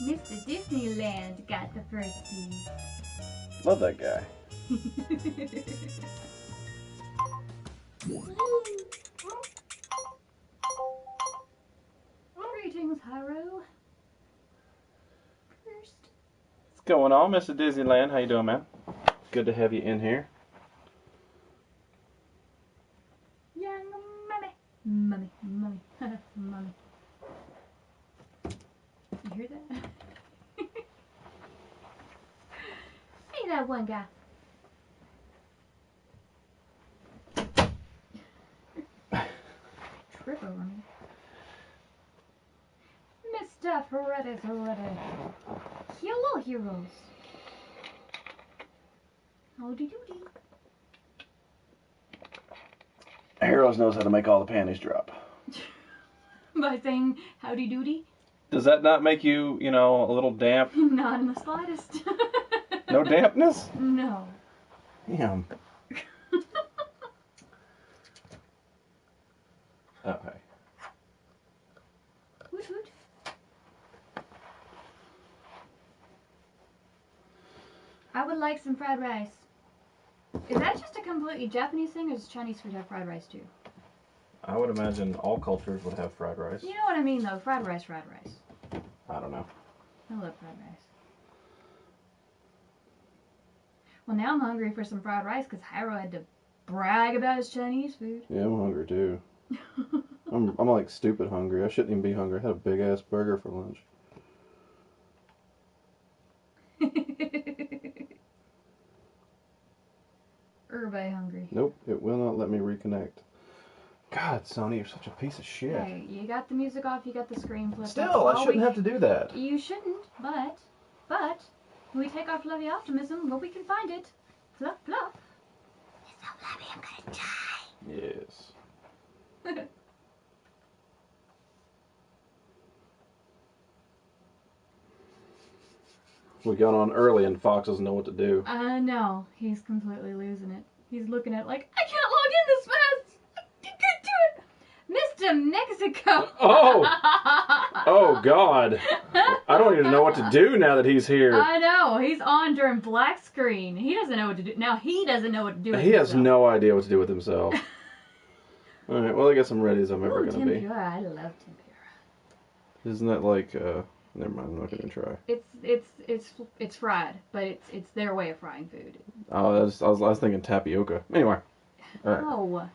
Mr. Disneyland got the first seed. Love that guy. Greetings, Haro. First. What's going on, Mr. Disneyland? How you doing, man? Good to have you in here. Young mummy. Mummy. Mummy. You hear that? Hey, that one guy. Trip over me. Mr. Freddy. Hello, heroes. Howdy doody. Heroes knows how to make all the panties drop. By saying howdy doody? Does that not make you, a little damp? Not in the slightest. No dampness? No. Damn. Okay. Woot woot. I would like some fried rice. Is that just a completely Japanese thing, or does Chinese food have fried rice too? I would imagine all cultures would have fried rice. You know what I mean, though. Fried rice. I don't know. I love fried rice. Well, now I'm hungry for some fried rice because Hiro had to brag about his Chinese food. Yeah, I'm hungry too. I'm like stupid hungry. I shouldn't even be hungry. I had a big ass burger for lunch. Everybody hungry. Nope, it will not let me reconnect. God, Sony, you're such a piece of shit. Hey, you got the music off, you got the screen flipped. Still, I shouldn't have to do that. You shouldn't, but when we take our fluffy optimism, well, we can find it. Fluff. It's so fluffy, I'm gonna die. Yes. We got on early and Fox doesn't know what to do. No, he's completely losing it. He's looking at it like, I can't log in this fast. I can't do it. Mr. Mexico. Oh, God. I don't even know what to do now that he's here. I know. He's on during black screen. He doesn't know what to do. Now he doesn't know what to do with He has himself. no idea what to do with himself. All right, well, I guess I'm ready as I'm ever Ooh, going to be. tempura. I love tempura. Isn't that like, never mind, I'm not going to try. It's fried, but it's their way of frying food. Oh, I was thinking tapioca. Anyway. All right. Oh.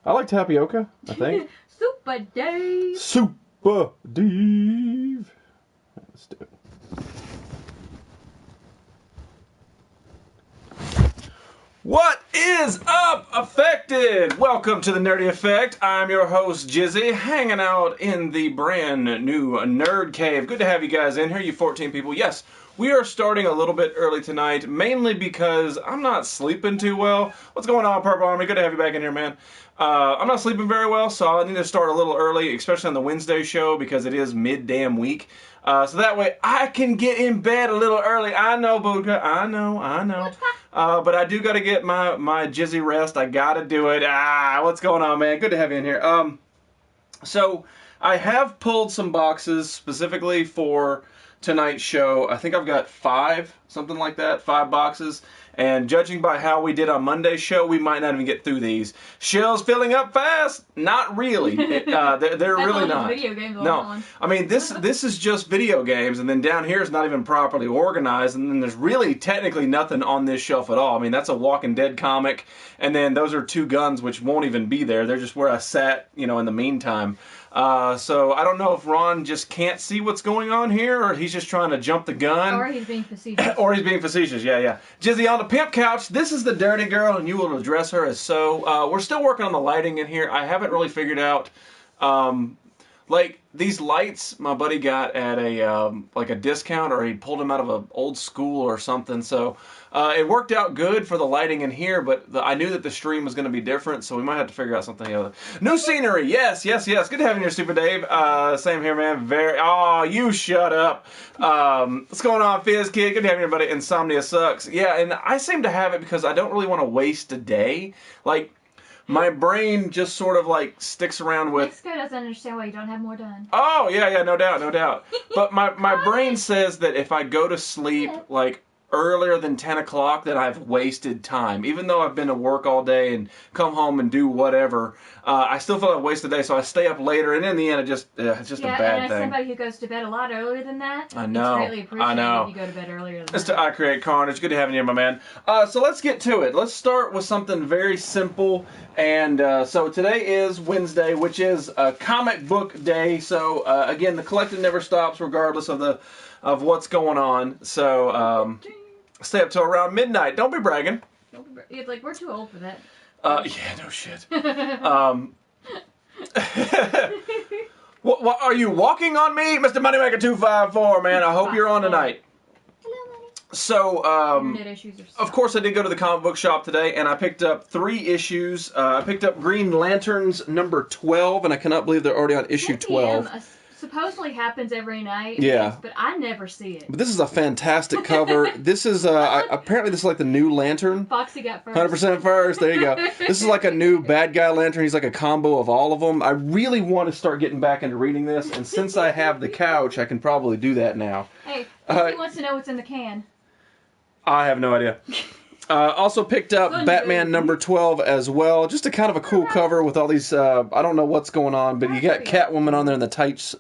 I like tapioca, I think. Super Dave. Super Dave. Let's do it. What is up, Affected? Welcome to the Nerdy Effect. I'm your host, Jizzy, hanging out in the brand new Nerd Cave. Good to have you guys in here, you 14 people. Yes, we are starting a little bit early tonight, mainly because I'm not sleeping too well. What's going on, Purple Army? Good to have you back in here, man. I'm not sleeping very well, so I need to start a little early, especially on the Wednesday show, because it is mid-damn week. So that way I can get in bed a little early. I know, Budka. I know. But I do got to get my jizzy rest. I got to do it. What's going on, man? Good to have you in here. So I have pulled some boxes specifically for tonight's show. I think I've got 5, something like that, 5 boxes. And judging by how we did on Monday's show, we might not even get through these. Shelves filling up fast? Not really. They're really not. Video games No, I mean this is just video games, and then down here is not even properly organized, and then there's really technically nothing on this shelf at all. I mean that's a Walking Dead comic, and then those are 2 guns which won't even be there. They're just where I sat, in the meantime. So I don't know if Ron just can't see what's going on here, or he's just trying to jump the gun. Or he's being facetious. Or he's being facetious, yeah. Jizzy on the pimp couch. This is the dirty girl, and you will address her as so. We're still working on the lighting in here. I haven't really figured out, like these lights. My buddy got at a discount, or he pulled them out of an old school or something. So it worked out good for the lighting in here, but I knew that the stream was going to be different, so we might have to figure out something else. New scenery, yes. Good to have you here, Stupid Dave. Same here, man. You shut up. What's going on, Fizz Kid? Good to have you here, buddy. Insomnia sucks. Yeah, and I seem to have it because I don't really want to waste a day. Like, my brain just sort of like sticks around with. Mexico doesn't understand why you don't have more done. Oh yeah, no doubt. But my brain says that if I go to sleep like earlier than 10 o'clock, then I've wasted time. Even though I've been to work all day and come home and do whatever, I still feel I've wasted the day, so I stay up later, and in the end, it's just a bad and as thing. somebody who goes to bed a lot earlier than that, I know. it's greatly appreciated if you go to bed earlier than that. I Create Carnage. Good to have you here, my man. So let's get to it. Let's start with something very simple. And so today is Wednesday, which is a comic book day. So again, the collecting never stops, regardless of what's going on. So stay up till around midnight. Don't be bragging. It's like we're too old for that. Yeah, no shit. What are you walking on me, Mr. Moneymaker 254? Man, I hope you're on tonight. Hello, money. So, Internet issues are of course, I did go to the comic book shop today, and I picked up 3 issues. I picked up Green Lanterns number 12, and I cannot believe they're already on issue 12. Supposedly happens every night. Yeah. But I never see it. But this is a fantastic cover. This is apparently this is like the new Lantern. Foxy got first. 100% first. There you go. This is like a new bad guy Lantern. He's like a combo of all of them. I really want to start getting back into reading this, and since I have the couch, I can probably do that now. Hey, he wants to know what's in the can. I have no idea. Also picked up Batman number 12 as well. Just a kind of a cool cover with all these, I don't know what's going on, but you got Catwoman on there in the tights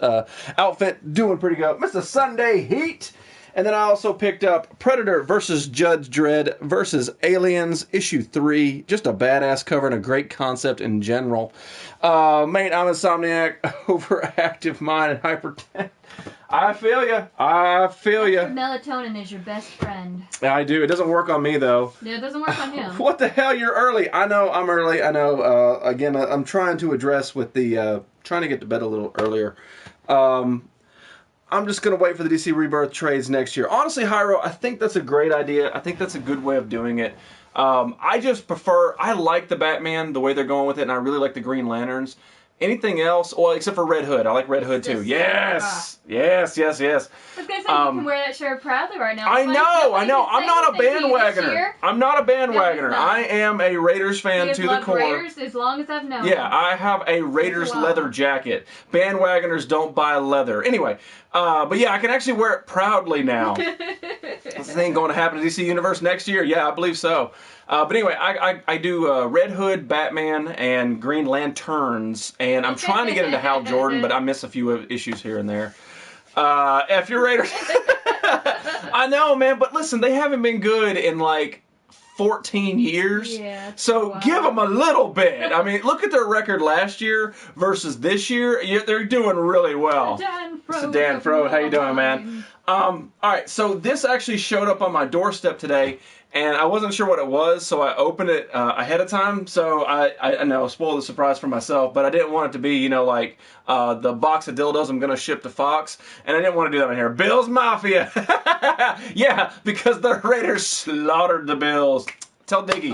outfit, doing pretty good. Mr. Sunday Heat. And then I also picked up Predator versus Judge Dredd versus Aliens, issue 3. Just a badass cover and a great concept in general. Mate, I'm Insomniac, overactive mind, and hyper. I feel you. Melatonin is your best friend. I do. It doesn't work on me, though. Yeah, it doesn't work on him. What the hell? You're early. I know. I'm early. I know. Again, I'm trying to address with the trying to get to bed a little earlier. I'm just going to wait for the DC Rebirth trades next year. Honestly, Hyro, I think that's a great idea. I think that's a good way of doing it. I just prefer, I like the Batman, the way they're going with it, and I really like the Green Lanterns. Anything else? Well, except for Red Hood. I like Red Hood too. Yes! Yes. I was going to say, you can wear that shirt proudly right now. I know. I'm not a bandwagoner. I'm not a bandwagoner. I am a Raiders fan to the core. Raiders as long as I've known. Yeah, I have a Raiders leather jacket. Bandwagoners don't buy leather. Anyway, but yeah, I can actually wear it proudly now. Is this thing going to happen to DC Universe next year? Yeah, I believe so. But anyway, I do Red Hood, Batman, and Green Lanterns, and I'm trying to get into Hal Jordan, but I miss a few issues here and there. F your Raiders. I know, man, but listen, they haven't been good in like 14 years. Yeah, so give them a little bit. I mean, look at their record last year versus this year. They're doing really well. Mr. Dan Frode, how you doing, man? All right, so this actually showed up on my doorstep today, and I wasn't sure what it was, so I opened it ahead of time. So I know, spoiled the surprise for myself, but I didn't want it to be, like the box of dildos I'm going to ship to Fox, and I didn't want to do that on here. Bills Mafia. Yeah, because the Raiders slaughtered the Bills. Tell Diggy.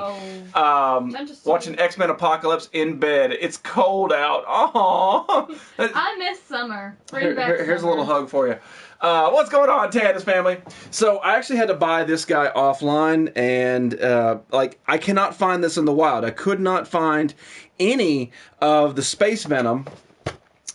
Watching X-Men Apocalypse in bed. It's cold out. Aww. I miss summer. Here's a little hug for you. What's going on, Tandis family? So I actually had to buy this guy offline, and I cannot find this in the wild. I could not find any of the Space Venom.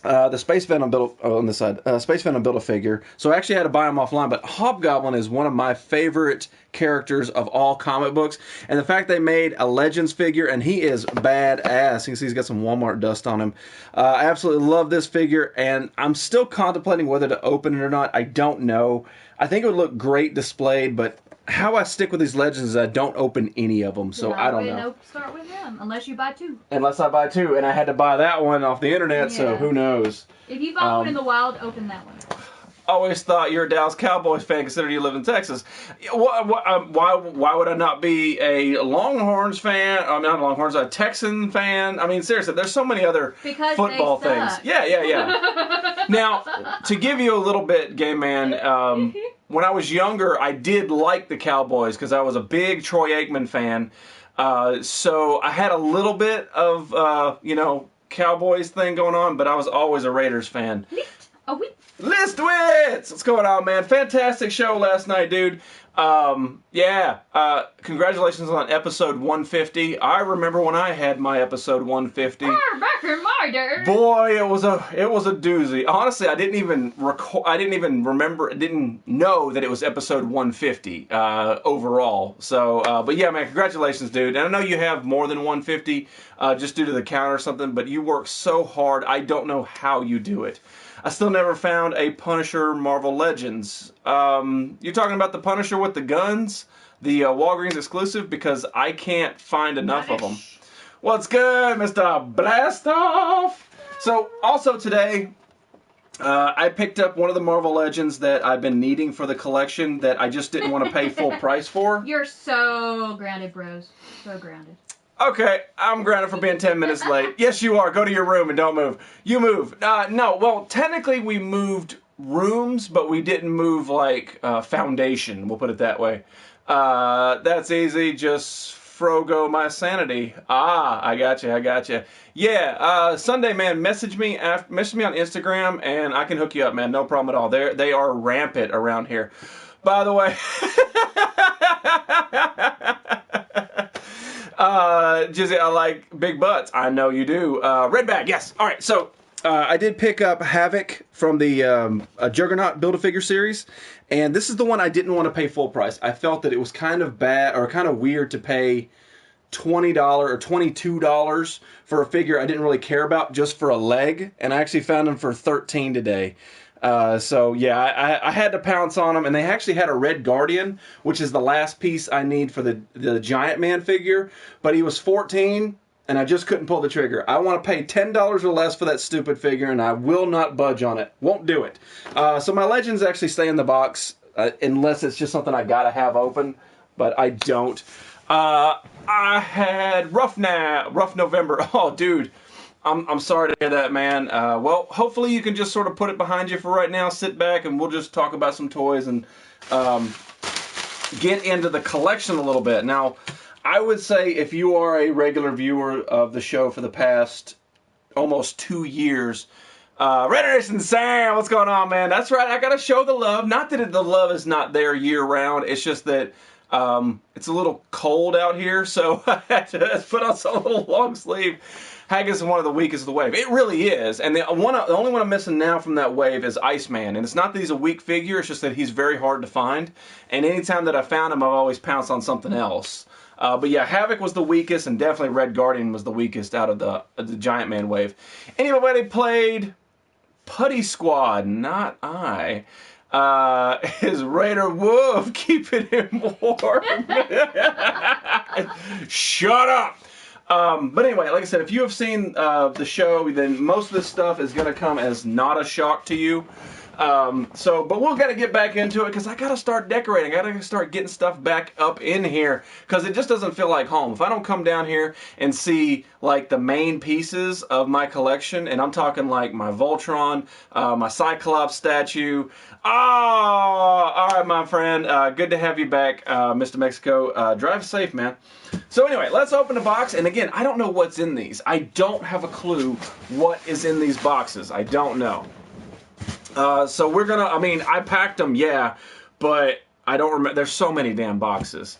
The Space Venom built on this side. Space Venom built a figure, so I actually had to buy him offline. But Hobgoblin is one of my favorite characters of all comic books, and the fact they made a Legends figure, and he is badass. You can see he's got some Walmart dust on him. I absolutely love this figure, and I'm still contemplating whether to open it or not. I don't know. I think it would look great displayed, but how I stick with these Legends is I don't open any of them, so I don't know. Start with him, unless you buy 2. Unless I buy 2, and I had to buy that one off the internet, so who knows. If you bought one in the wild, open that one. Always thought you're a Dallas Cowboys fan, considering you live in Texas. Why would I not be a Longhorns fan? I mean, not Longhorns, a Texan fan. I mean, seriously, there's so many other football things. Yeah. Now, to give you a little bit, Game Man, when I was younger, I did like the Cowboys because I was a big Troy Aikman fan. So I had a little bit of, Cowboys thing going on, but I was always a Raiders fan. Listwitz! What's going on, man? Fantastic show last night, dude. Congratulations on episode 150. I remember when I had my episode 150. Back in my day. Boy, it was a doozy. Honestly, I didn't even know that it was episode 150 overall. So, but yeah, man, congratulations, dude. And I know you have more than 150 just due to the count or something, but you work so hard. I don't know how you do it. I still never found a Punisher Marvel Legends. You're talking about the Punisher with the guns? The Walgreens exclusive? Because I can't find enough of them. What's good, Mr. Blastoff? So, also today, I picked up one of the Marvel Legends that I've been needing for the collection that I just didn't want to pay full price for. You're so grounded, bros. So grounded. Okay, I'm grounded for being 10 minutes late. Yes, you are. Go to your room and don't move. You move. No, well, technically we moved rooms, but we didn't move, like, foundation. We'll put it that way. That's easy. Just frogo my sanity. I gotcha. Yeah, Sunday, man, message me on Instagram, and I can hook you up, man. No problem at all. They are rampant around here. By the way... Jizzy, I like big butts. I know you do. Red bag, yes. All right, so I did pick up Havoc from the Juggernaut Build-A-Figure series, and this is the one I didn't want to pay full price. I felt that it was kind of bad or kind of weird to pay $20 or $22 for a figure I didn't really care about just for a leg, and I actually found them for $13 today. So yeah, I had to pounce on them, and they actually had a Red Guardian, which is the last piece I need for the Giant Man figure, but he was $14, and I just couldn't pull the trigger. I want to pay $10 or less for that stupid figure, and I will not budge on it. Won't do it. So my Legends actually stay in the box, unless it's just something I gotta have open, but I don't. I had Rough November. Oh, dude. I'm sorry to hear that, man. Well, hopefully you can just sort of put it behind you for right now, sit back, and we'll just talk about some toys and get into the collection a little bit. Now, I would say if you are a regular viewer of the show for the past almost 2 years, Raider Sam, what's going on, man? That's right, I gotta show the love. Not that the love is not there year-round, it's just that it's a little cold out here, so I had to put on some little long sleeve. Haggis is one of the weakest of the wave. It really is. And the only one I'm missing now from that wave is Iceman. And it's not that he's a weak figure, it's just that he's very hard to find. And anytime that I found him, I've always pounced on something else. But yeah, Havoc was the weakest, and definitely Red Guardian was the weakest out of the Giant Man wave. Anybody played Putty Squad? Not I. Is Raider Wolf keeping him warm? Shut up! But anyway, like I said, if you have seen the show, then most of this stuff is going to come as not a shock to you. But we'll got to get back into it because I got to start decorating. I got to start getting stuff back up in here because it just doesn't feel like home. If I don't come down here and see like the main pieces of my collection, and I'm talking like my Voltron, my Cyclops statue. Oh, all right, my friend. Good to have you back, Mr. Mexico. Drive safe, man. So anyway, let's open the box. And again, I don't know what's in these. I don't have a clue what is in these boxes. I don't know. So we're gonna, I packed them, yeah, but I don't remember. There's so many damn boxes.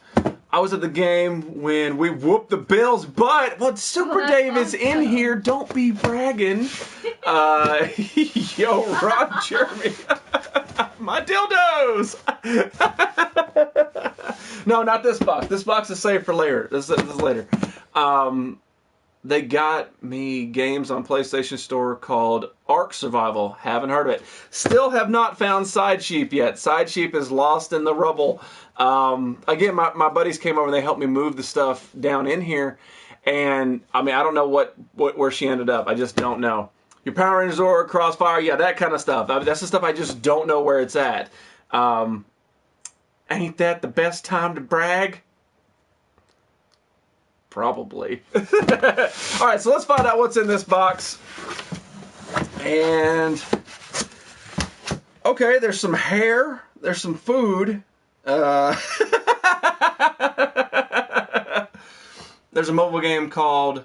I was at the game when we whooped the Bills' butt. Well, Super Dave is in here. Don't be bragging. Yo, Ron Jeremy. My dildos. No, not this box. This box is saved for later. This is later. They got me games on PlayStation Store called Ark Survival. Haven't heard of it. Still have not found Side Sheep yet. Side Sheep is lost in the rubble. Again, my buddies came over and they helped me move the stuff down in here. And, I don't know where she ended up. I just don't know. Your Power Rangers or Crossfire, yeah, that kind of stuff. That's the stuff I just don't know where it's at. Ain't that the best time to brag? Probably. Alright, so let's find out what's in this box. And okay, there's some hair, there's some food. There's a mobile game called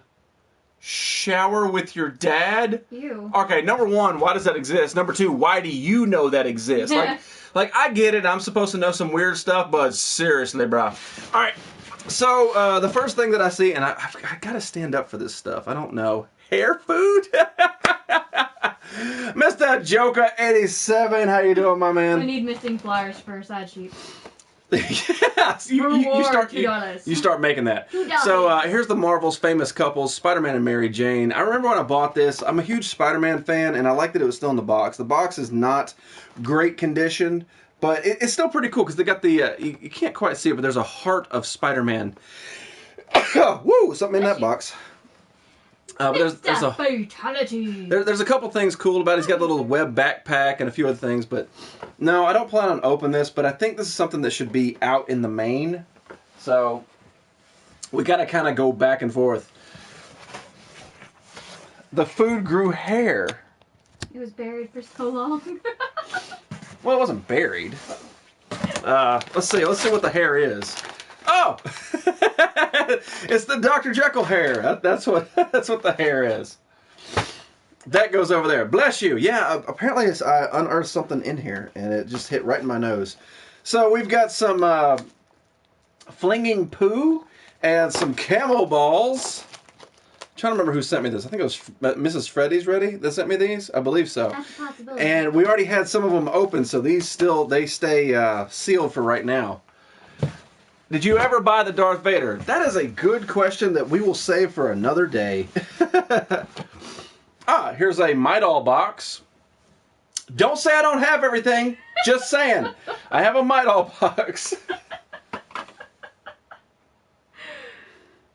Shower with your dad? Ew. Okay, number one, why does that exist? Number two, why do you know that exists? Like I get it. I'm supposed to know some weird stuff, but seriously, bro. All right. So the first thing that I see, and I got to stand up for this stuff. I don't know. Hair food? Mr. Joker 87, how you doing, my man? We need missing flyers for side sheet. Yes, you start $2. You start making that. $2. So here's the Marvel's famous couples, Spider-Man and Mary Jane. I remember when I bought this. I'm a huge Spider-Man fan, and I like that it was still in the box. The box is not great condition, but it's still pretty cool because they got the you can't quite see it, but there's a heart of Spider-Man. Woo! Something in that box. But there's a fatality. There's a couple things cool about it. He's got a little web backpack and a few other things, but no, I don't plan on opening this, but I think this is something that should be out in the main. So we got to kind of go back and forth. The food grew hair. It was buried for so long. Well, it wasn't buried. Let's see what the hair is. Oh! It's the Dr. Jekyll hair. That's what the hair is. That goes over there. Bless you. Yeah, apparently I unearthed something in here, and it just hit right in my nose. So we've got some flinging poo and some camel balls. I'm trying to remember who sent me this. I think it was Mrs. Freddy's Ready that sent me these. I believe so. That's a possibility. And we already had some of them open, so these they stay sealed for right now. Did you ever buy the Darth Vader? That is a good question that we will save for another day. Here's a Midol box. Don't say I don't have everything. Just saying. I have a Midol box.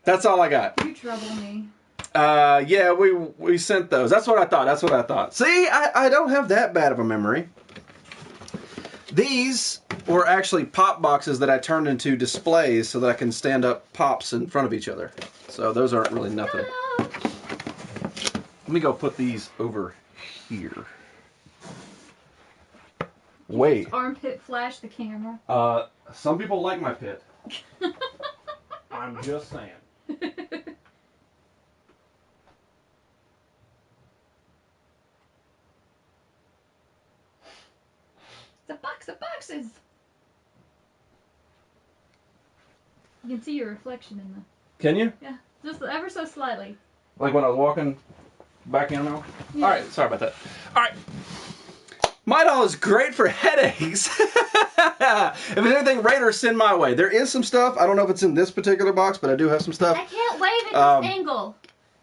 That's all I got. You trouble me. Yeah, we sent those. That's what I thought. See, I don't have that bad of a memory. These were actually pop boxes that I turned into displays so that I can stand up pops in front of each other. So those aren't really nothing. Let me go put these over here. Wait. Armpit flash the camera. Some people like my pit. I'm just saying. It's a box of boxes. You can see your reflection in the... Can you? Yeah, just ever so slightly. Like when I was walking back in now? Yeah. Alright, sorry about that. Alright. Midol is great for headaches. If there's anything, rate or send my way. There is some stuff. I don't know if it's in this particular box, but I do have some stuff. I can't wave at this angle.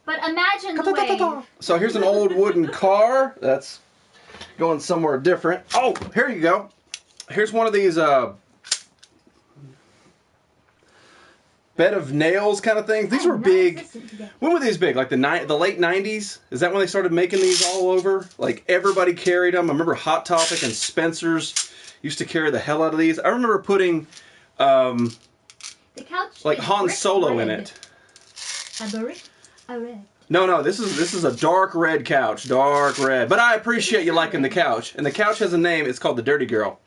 But imagine the wave. So here's an old wooden car. That's going somewhere different. Oh, here you go. Here's one of these bed of nails kind of things. These were big. When were these big? Like the late 90s? Is that when they started making these all over? Like everybody carried them. I remember Hot Topic and Spencer's used to carry the hell out of these. I remember putting the couch like Han Solo in it. A red. No, this is a dark red couch. Dark red. But I appreciate you liking the couch. And the couch has a name. It's called the Dirty Girl.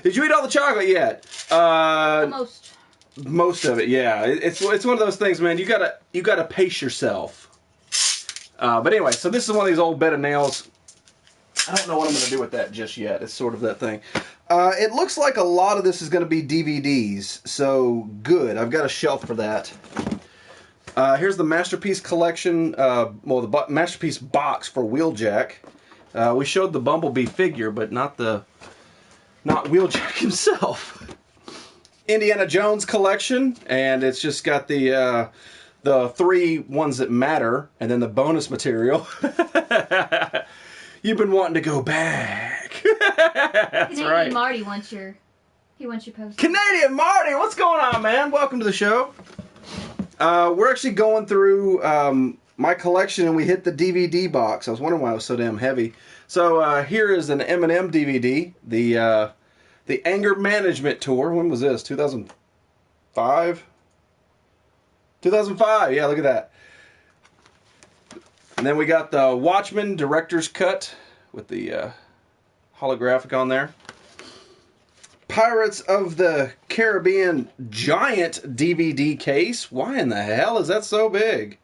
Did you eat all the chocolate yet? Most of it, yeah. It's one of those things, man. You gotta pace yourself. But anyway, so this is one of these old bed of nails. I don't know what I'm gonna do with that just yet. It's sort of that thing. It looks like a lot of this is gonna be DVDs. So good. I've got a shelf for that. Here's the Masterpiece collection. The Masterpiece box for Wheeljack. We showed the Bumblebee figure, but not Wheeljack himself. Indiana Jones collection, and it's just got the 3 ones that matter, and then the bonus material. You've been wanting to go back. That's Canadian right. Marty wants your poster. Canadian Marty, what's going on, man? Welcome to the show. We're actually going through my collection, and we hit the DVD box. I was wondering why it was so damn heavy. So here is an Eminem DVD. The Anger Management Tour. When was this? 2005? 2005. Yeah, look at that. And then we got the Watchmen Director's Cut with the holographic on there. Pirates of the Caribbean giant DVD case. Why in the hell is that so big?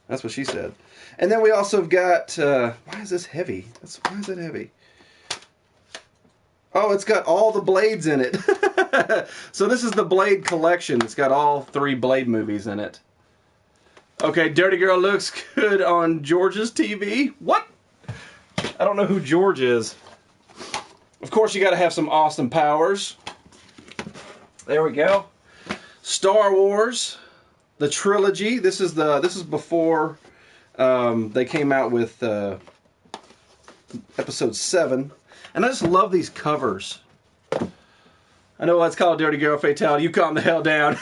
That's what she said. And then we also have got, why is this heavy? Why is it heavy? Oh, it's got all the Blades in it. So this is the Blade collection. It's got all 3 Blade movies in it. Okay, Dirty Girl looks good on George's TV. What? I don't know who George is. Of course, you got to have some Austin Powers. There we go. Star Wars, the trilogy. This is before they came out with episode 7. And I just love these covers. I know it's called Dirty Girl Fatality. You calm the hell down.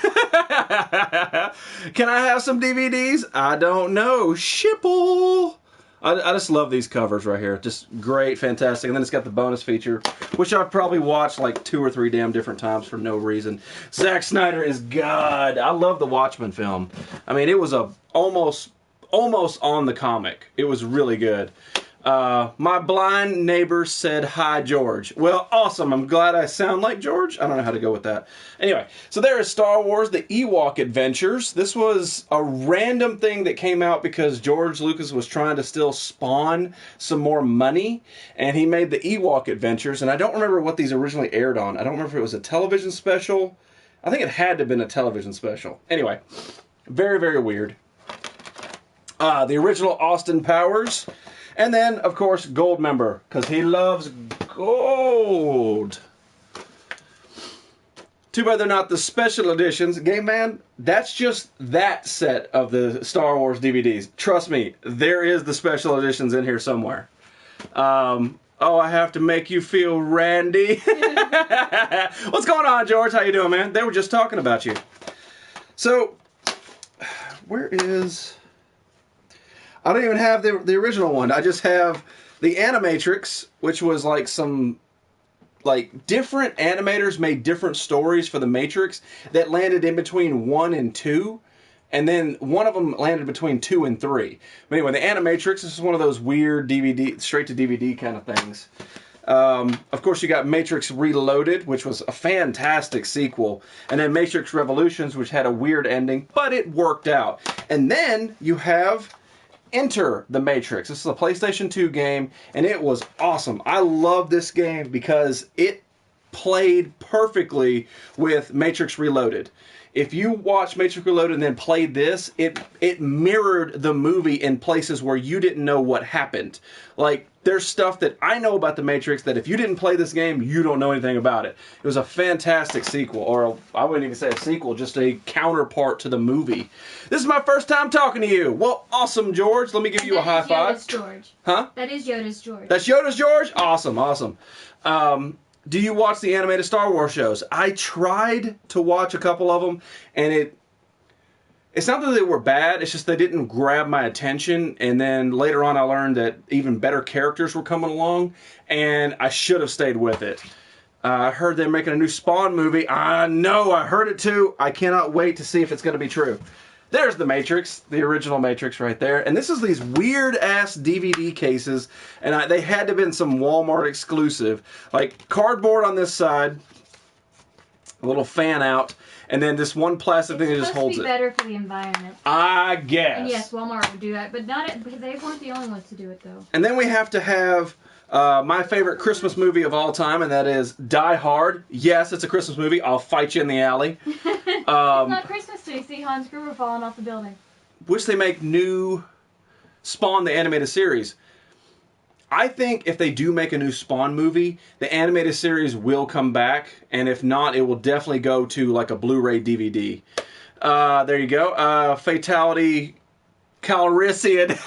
Can I have some DVDs? I don't know. Shipple. I just love these covers right here. Just great, fantastic. And then it's got the bonus feature, which I've probably watched like 2 or 3 damn different times for no reason. Zack Snyder is God. I love the Watchmen film. I mean, it was almost on the comic. It was really good. My blind neighbor said, "Hi, George." Well, awesome. I'm glad I sound like George. I don't know how to go with that. Anyway, so there is Star Wars, the Ewok Adventures. This was a random thing that came out because George Lucas was trying to still spawn some more money, and he made the Ewok Adventures, and I don't remember what these originally aired on. I don't remember if it was a television special. I think it had to have been a television special. Anyway, very, very weird. The original Austin Powers. And then, of course, Gold member, because he loves gold. Too bad they're not the special editions. Game Man, that's just that set of the Star Wars DVDs. Trust me, there is the special editions in here somewhere. Oh, I have to make you feel randy. What's going on, George? How you doing, man? They were just talking about you. So, where is... I don't even have the original one. I just have the Animatrix, which was like some, like, different animators made different stories for the Matrix that landed in between 1 and 2. And then one of them landed between 2 and 3. But anyway, the Animatrix, this is one of those weird DVD, straight to DVD kind of things. Of course, you got Matrix Reloaded, which was a fantastic sequel. And then Matrix Revolutions, which had a weird ending, but it worked out. And then you have Enter the Matrix. This is a PlayStation 2 game, and it was awesome. I love this game because it played perfectly with Matrix Reloaded. If you watch Matrix Reloaded and then played this, it mirrored the movie in places where you didn't know what happened. Like, there's stuff that I know about the Matrix that if you didn't play this game, you don't know anything about it. It was a fantastic sequel, or I wouldn't even say a sequel, just a counterpart to the movie. This is my first time talking to you. Well, awesome, George. Let me give you a high five. Yoda's George. Huh? That is Yoda's George. That's Yoda's George? Awesome, awesome. Do you watch the animated Star Wars shows? I tried to watch a couple of them, and it's not that they were bad, it's just they didn't grab my attention, and then later on I learned that even better characters were coming along, and I should have stayed with it. I heard they're making a new Spawn movie. I know, I heard it too. I cannot wait to see if it's going to be true. There's the Matrix, the original Matrix right there. And this is these weird-ass DVD cases, and they had to have been some Walmart exclusive. Like, cardboard on this side, a little fan out, and then this one plastic thing that just holds it. It's supposed to be better for the environment. I guess. And yes, Walmart would do that, but they weren't the only ones to do it, though. And then we have to have my favorite Christmas movie of all time, and that is Die Hard. Yes, it's a Christmas movie. I'll fight you in the alley. It's not Christmas till you see Hans Gruber falling off the building. Wish they make new Spawn, the animated series. I think if they do make a new Spawn movie, the animated series will come back, and if not, it will definitely go to like a Blu-ray DVD. There you go. Fatality Calrissian.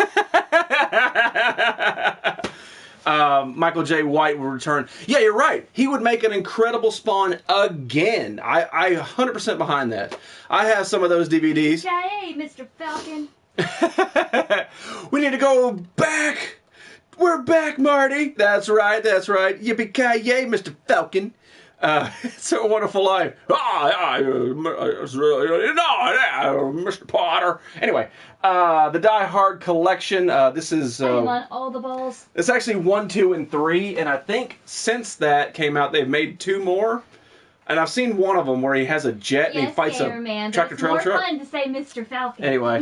Michael J. White will return. Yeah, you're right. He would make an incredible Spawn again. I 100% behind that. I have some of those DVDs. Hey, Mr. Falcon. We need to go back. We're back, Marty. That's right, that's right. Yippee-ki-yay, Mr. Falcon. It's a Wonderful Life. Mr. Potter. Anyway, the Die Hard collection. This is. I want all the balls. It's actually 1, 2, and 3, and I think since that came out, they've made 2 more. And I've seen one of them where he has a jet and he fights a man, tractor trailer truck. It's more fun to say Mr. Falcon. Anyway.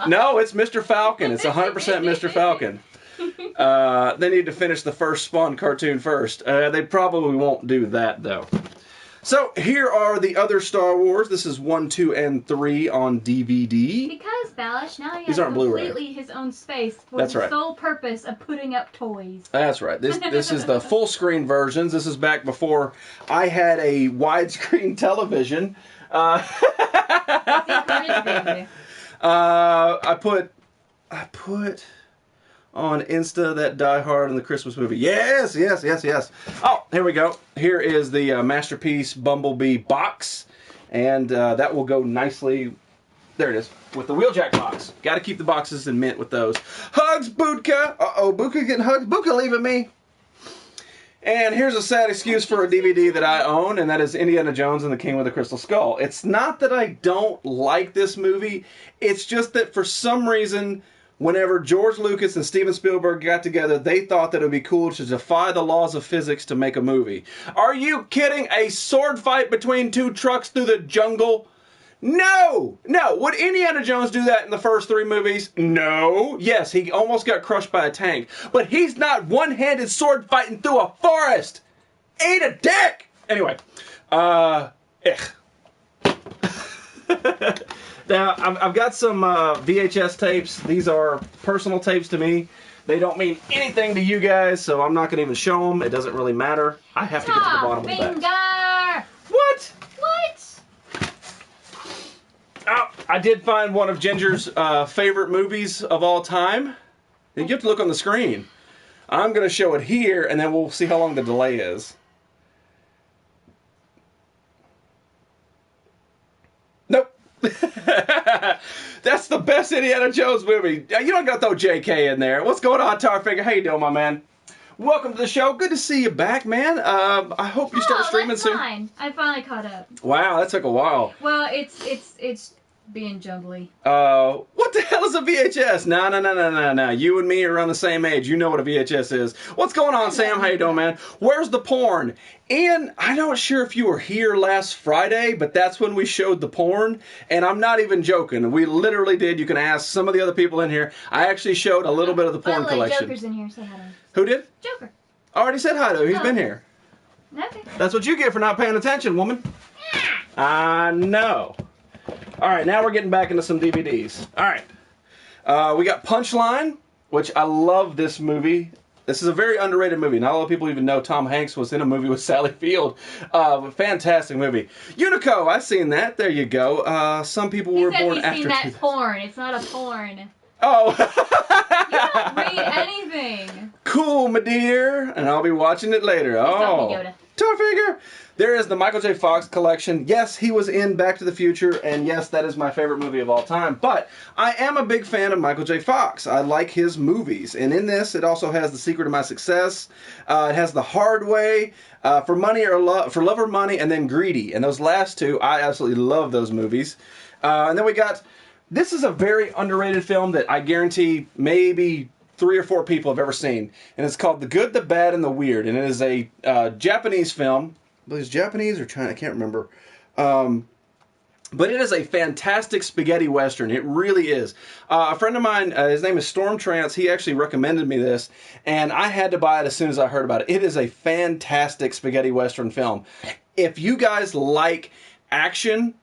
No, it's Mr. Falcon. It's 100% Mr. Falcon. They need to finish the first Spawn cartoon first. They probably won't do that, though. So, here are the other Star Wars. This is 1, 2, and 3 on DVD. Because, Balash, now he These has aren't Blu-ray. completely his own space for That's the right. sole purpose of putting up toys. That's right. This is the full screen versions. This is back before I had a widescreen television. I put on Insta that Die Hard and the Christmas movie. Yes. Oh, here we go. Here is the Masterpiece Bumblebee box. And that will go nicely. There it is. With the Wheeljack box. Got to keep the boxes in mint with those. Hugs, Budka. Uh-oh, Budka getting hugged. Budka leaving me. And here's a sad excuse for a DVD that I own, and that is Indiana Jones and the King with the Crystal Skull. It's not that I don't like this movie. It's just that for some reason, whenever George Lucas and Steven Spielberg got together, they thought that it would be cool to defy the laws of physics to make a movie. Are you kidding? A sword fight between two trucks through the jungle? No! Would Indiana Jones do that in the first 3 movies? No. Yes, he almost got crushed by a tank. But he's not one-handed sword fighting through a forest! Eat a dick! Anyway, Now, I've got some VHS tapes. These are personal tapes to me. They don't mean anything to you guys, so I'm not going to even show them. It doesn't really matter. I have to get to the bottom of the back. What? Oh, I did find one of Ginger's favorite movies of all time. You have to look on the screen. I'm going to show it here, and then we'll see how long the delay is. Nope. That's the best Indiana Jones movie. You don't got to throw JK in there. What's going on, Tarfinger? How you doing, my man? Welcome to the show. Good to see you back, man. I hope you start streaming soon. Fine. I finally caught up. Wow, that took a while. Well, it's being jungly. What the hell is a VHS? No. You and me are around the same age. You know what a VHS is. What's going on, Sam? How you doing, man? Where's the porn? Ian, I'm not sure if you were here last Friday, but that's when we showed the porn. And I'm not even joking. We literally did. You can ask some of the other people in here. I actually showed a little bit of the porn collection. Joker's in here. Say hi to him. Who did? Joker. I already said hi to him. He's been here. Okay. That's what you get for not paying attention, woman. I know. All right, now we're getting back into some DVDs. All right. We got Punchline, which I love this movie. This is a very underrated movie. Not a lot of people even know Tom Hanks was in a movie with Sally Field. Fantastic movie. Unico, I've seen that. There you go. Some people were born after. He's seen that porn. It's not a porn. Oh. You don't read anything. Cool, my dear. And I'll be watching it later. Oh. Tarfinger. There is the Michael J. Fox collection. Yes, he was in Back to the Future, and yes, that is my favorite movie of all time. But I am a big fan of Michael J. Fox. I like his movies. And in this, it also has The Secret of My Success. It has The Hard Way, For Money or For Love or Money, and then Greedy. And those last two, I absolutely love those movies. And then we got, this is a very underrated film that I guarantee maybe 3 or 4 people have ever seen. And it's called The Good, the Bad, and the Weird. And it is a Japanese film. I believe it's Japanese or China, I can't remember. But it is a fantastic spaghetti western. It really is. A friend of mine, his name is Storm Trance, he actually recommended me this, and I had to buy it as soon as I heard about it. It is a fantastic spaghetti western film. If you guys like action,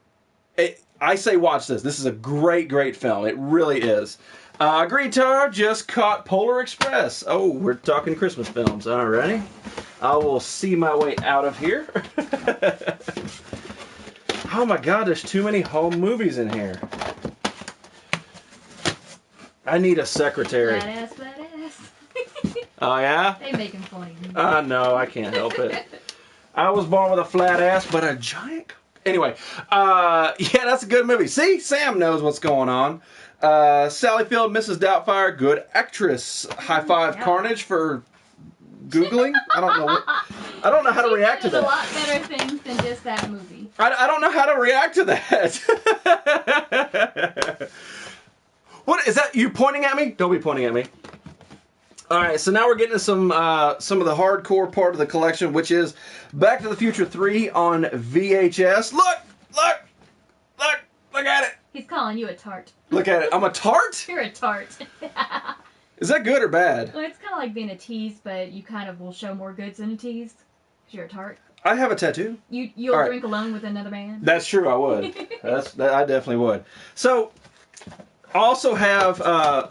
I say watch this. This is a great, great film. It really is. Greetar just caught Polar Express. Oh, we're talking Christmas films. Alrighty. I will see my way out of here. Oh my God, there's too many home movies in here. I need a secretary. Flat ass. Oh yeah? They make him funny. No, I can't help it. I was born with a flat ass, but a giant... Anyway, yeah, that's a good movie. See? Sam knows what's going on. Sally Field, Mrs. Doubtfire, good actress. High five, Carnage for Googling. I don't know how to react to that. A lot better things than just that movie. I don't know how to react to that. What is that? You pointing at me? Don't be pointing at me. All right, so now we're getting to some of the hardcore part of the collection, which is Back to the Future 3 on VHS. Look at it. He's calling you a tart. Look at it. I'm a tart? You're a tart. Is that good or bad? Well, it's kind of like being a tease, but you kind of will show more goods than a tease. Because you're a tart. I have a tattoo. You'll All right. drink alone with another man. That's true, I would. I definitely would. So, I also have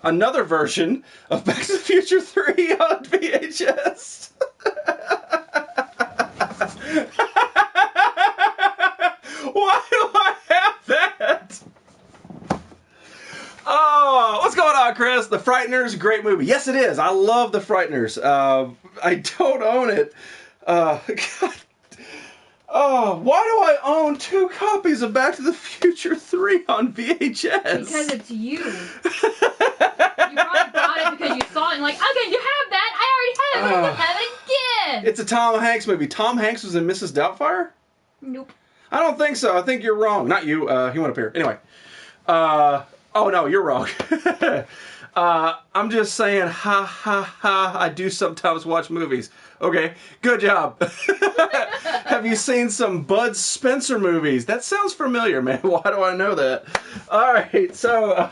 another version of Back to the Future 3 on VHS. Why do I have that? Oh, what's going on, Chris? The Frighteners, great movie. Yes, it is. I love The Frighteners. I don't own it. God. Oh, why do I own 2 copies of Back to the Future 3 on VHS? Because it's you. You probably bought it because you saw it and like, okay, you have that. I already have it. You have it again. It's a Tom Hanks movie. Tom Hanks was in Mrs. Doubtfire? Nope. I don't think so. I think you're wrong. Not you. He went up here. Anyway. Oh, no, you're wrong. I'm just saying, ha, ha, ha, I do sometimes watch movies. Okay, good job. Have you seen some Bud Spencer movies? That sounds familiar, man. Why do I know that? All right, so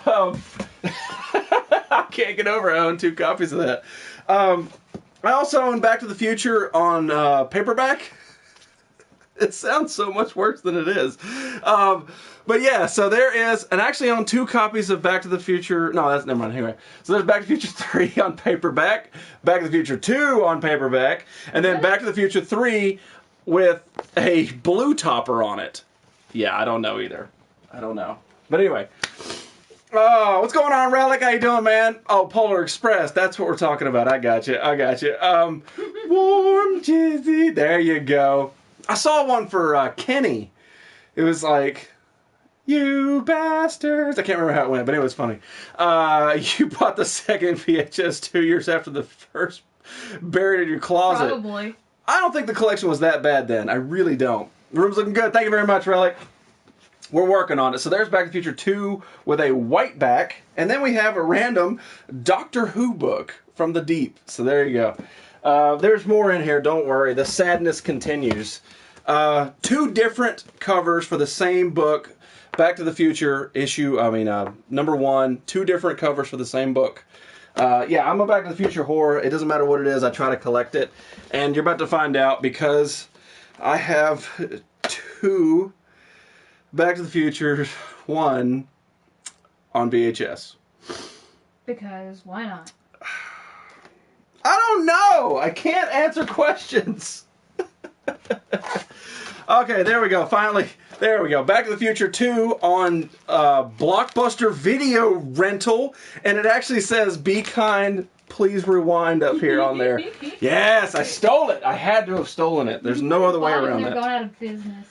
I can't get over I own 2 copies of that. I also own Back to the Future on paperback. It sounds so much worse than it is. But yeah, so there is, and I actually own 2 copies of Back to the Future. No, that's never mind. Anyway, so there's Back to the Future 3 on paperback, Back to the Future 2 on paperback, and then Back to the Future 3 with a blue topper on it. Yeah, I don't know either. I don't know. But anyway. Oh, what's going on, Relic? How you doing, man? Oh, Polar Express. That's what we're talking about. I got you. Warm Jizzy. There you go. I saw one for Kenny. It was like, you bastards. I can't remember how it went, but it was funny. You bought the second VHS 2 years after the first, buried in your closet. Probably. I don't think the collection was that bad then. I really don't. The room's looking good. Thank you very much, Relic. We're working on it. So there's Back to the Future 2 with a white back. And then we have a random Doctor Who book from the deep. So there you go. There's more in here. Don't worry. The sadness continues. 2 different covers for the same book. Back to the Future number 1. 2 different covers for the same book. Yeah, I'm a Back to the Future whore. It doesn't matter what it is. I try to collect it. And you're about to find out because I have 2 Back to the Future 1 on VHS. Because why not? I don't know. I can't answer questions. Okay, there we go. Finally, there we go. Back to the Future 2 on Blockbuster Video Rental. And it actually says, be kind, please rewind up here on there. Yes, I stole it. I had to have stolen it. There's no other way around They're that. going out of business.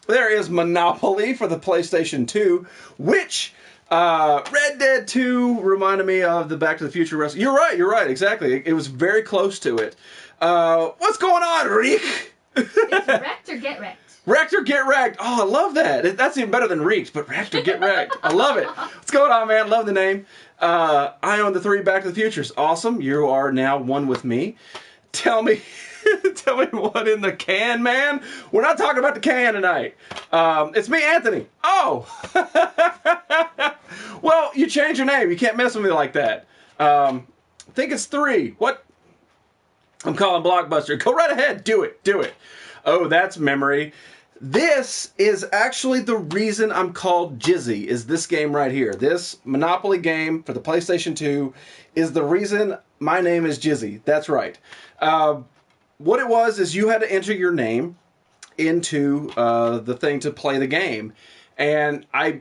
There is Monopoly for the PlayStation 2, which Red Dead 2 reminded me of the Back to the Future wrestling. You're right, exactly. It was very close to it. What's going on, Reek? It's wrecked or get wrecked. Wrecked or get wrecked. Oh, I love that. That's even better than Reeks, but wrecked or get wrecked. I love it. What's going on, man? Love the name. I own the 3 Back to the Futures. Awesome. You are now one with me. Tell me what in the can, man. We're not talking about the can tonight. It's me, Anthony. Oh. Well, you changed your name. You can't mess with me like that. I think it's 3. What? I'm calling Blockbuster. Go right ahead. Do it. Oh, that's memory. This is actually the reason I'm called Jizzy, is this game right here. This Monopoly game for the PlayStation 2 is the reason my name is Jizzy. That's right. What it was is you had to enter your name into the thing to play the game. And I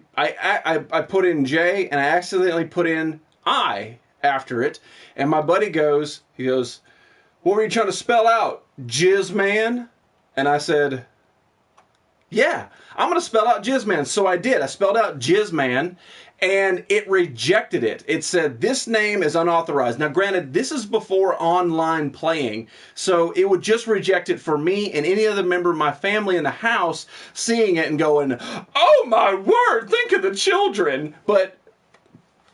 put in J, and I accidentally put in I after it. And my buddy goes, what were you trying to spell out? Jizz man? And I said, yeah, I'm going to spell out Jizz man. So I did. I spelled out Jizz man, and it rejected it. It said, this name is unauthorized. Now, granted, this is before online playing, so it would just reject it for me and any other member of my family in the house seeing it and going, oh my word, think of the children. But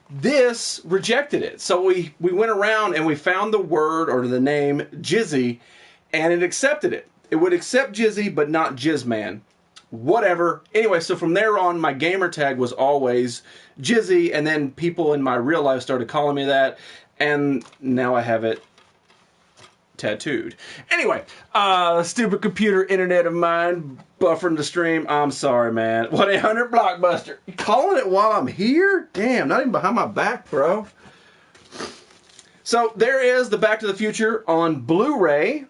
this rejected it. So we went around and we found the word or the name Jizzy, and it accepted it. It would accept Jizzy, but not Jizzman. Whatever. Anyway, so from there on, my gamer tag was always Jizzy, and then people in my real life started calling me that, and now I have it tattooed. Anyway, stupid computer internet of mine buffering the stream. I'm sorry, man. 1-800 Blockbuster. You calling it while I'm here? Damn, not even behind my back, bro. So there is the Back to the Future on Blu-ray,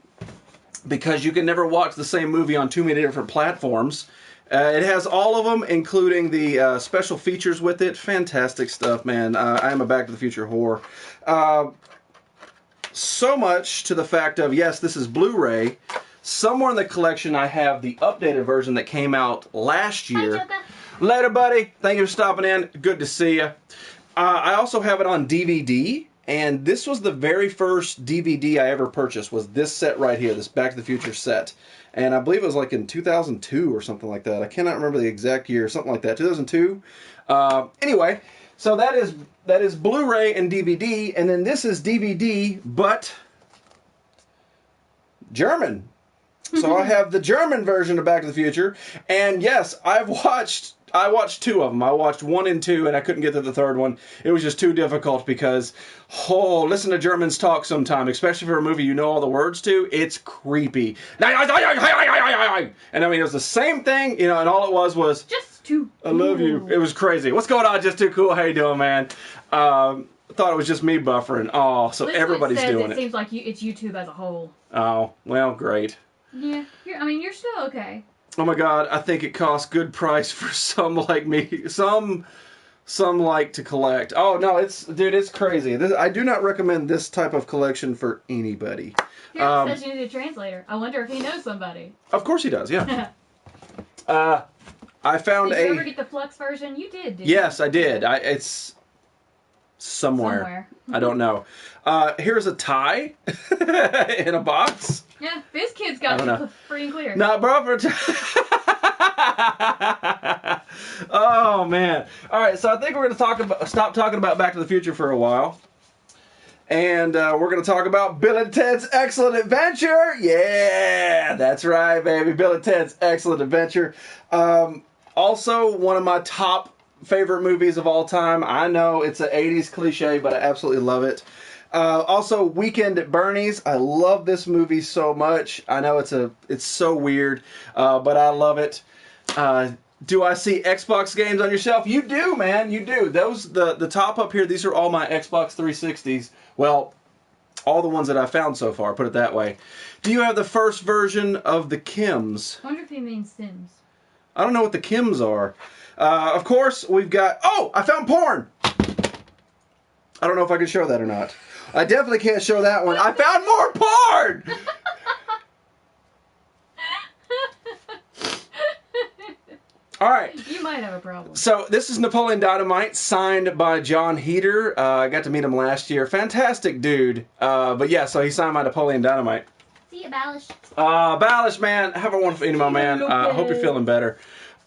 because you can never watch the same movie on too many different platforms. It has all of them, including the special features with it. Fantastic stuff, man. I am a Back to the Future whore. So much to the fact of, yes, this is Blu-ray. Somewhere in the collection I have the updated version that came out last year. Hi, Joker. Later, buddy. Thank you for stopping in. Good to see you. I also have it on DVD. And this was the very first DVD I ever purchased, was this set right here, this Back to the Future set. And I believe it was like in 2002 or something like that. I cannot remember the exact year, something like that, 2002. Anyway, so that is Blu-ray and DVD, and then this is DVD, but German. So I have the German version of Back to the Future, and yes, I watched two of them. I watched 1 and 2, and I couldn't get to the third one. It was just too difficult because, listen to Germans talk sometime, especially for a movie you know all the words to. It's creepy. And I mean, it was the same thing, and all it was Just too I love you. It was crazy. What's going on? Just too cool. How you doing, man? Thought it was just me buffering. Oh, so everybody's doing it. Seems like it's YouTube as a whole. Oh, well, great. Yeah, you're still okay. Oh my God, I think it costs good price for some like me. Some like to collect. Oh no, it's crazy. I do not recommend this type of collection for anybody. Here it says you need a translator. I wonder if he knows somebody. Of course he does. Yeah. I found Did you ever get the Flux version? You did. Yes, I did. It's somewhere. I don't know. Here's a tie in a box. Yeah, this kid's got it free and clear. Not bro for Oh man. Alright, so I think we're gonna stop talking about Back to the Future for a while. And we're gonna talk about Bill and Ted's Excellent Adventure. Yeah, that's right, baby. Bill and Ted's Excellent Adventure. Also one of my top favorite movies of all time. I know it's an 80s cliche, but I absolutely love it. Also, Weekend at Bernie's. I love this movie so much. I know it's so weird, but I love it. Do I see Xbox games on your shelf? You do, man. You do. Those the top up here. These are all my Xbox 360s. Well, all the ones that I found so far. Put it that way. Do you have the first version of the Kims? I wonder if he means Sims. I don't know what the Kims are. Of course, we've got... Oh, I found porn! I don't know if I can show that or not. I definitely can't show that one. I found more porn! Alright. You might have a problem. So, this is Napoleon Dynamite, signed by John Heater. I got to meet him last year. Fantastic dude. But yeah, so he signed my Napoleon Dynamite. See you, Balish. Balish, man. Have a wonderful evening, my man. Hope you're feeling better.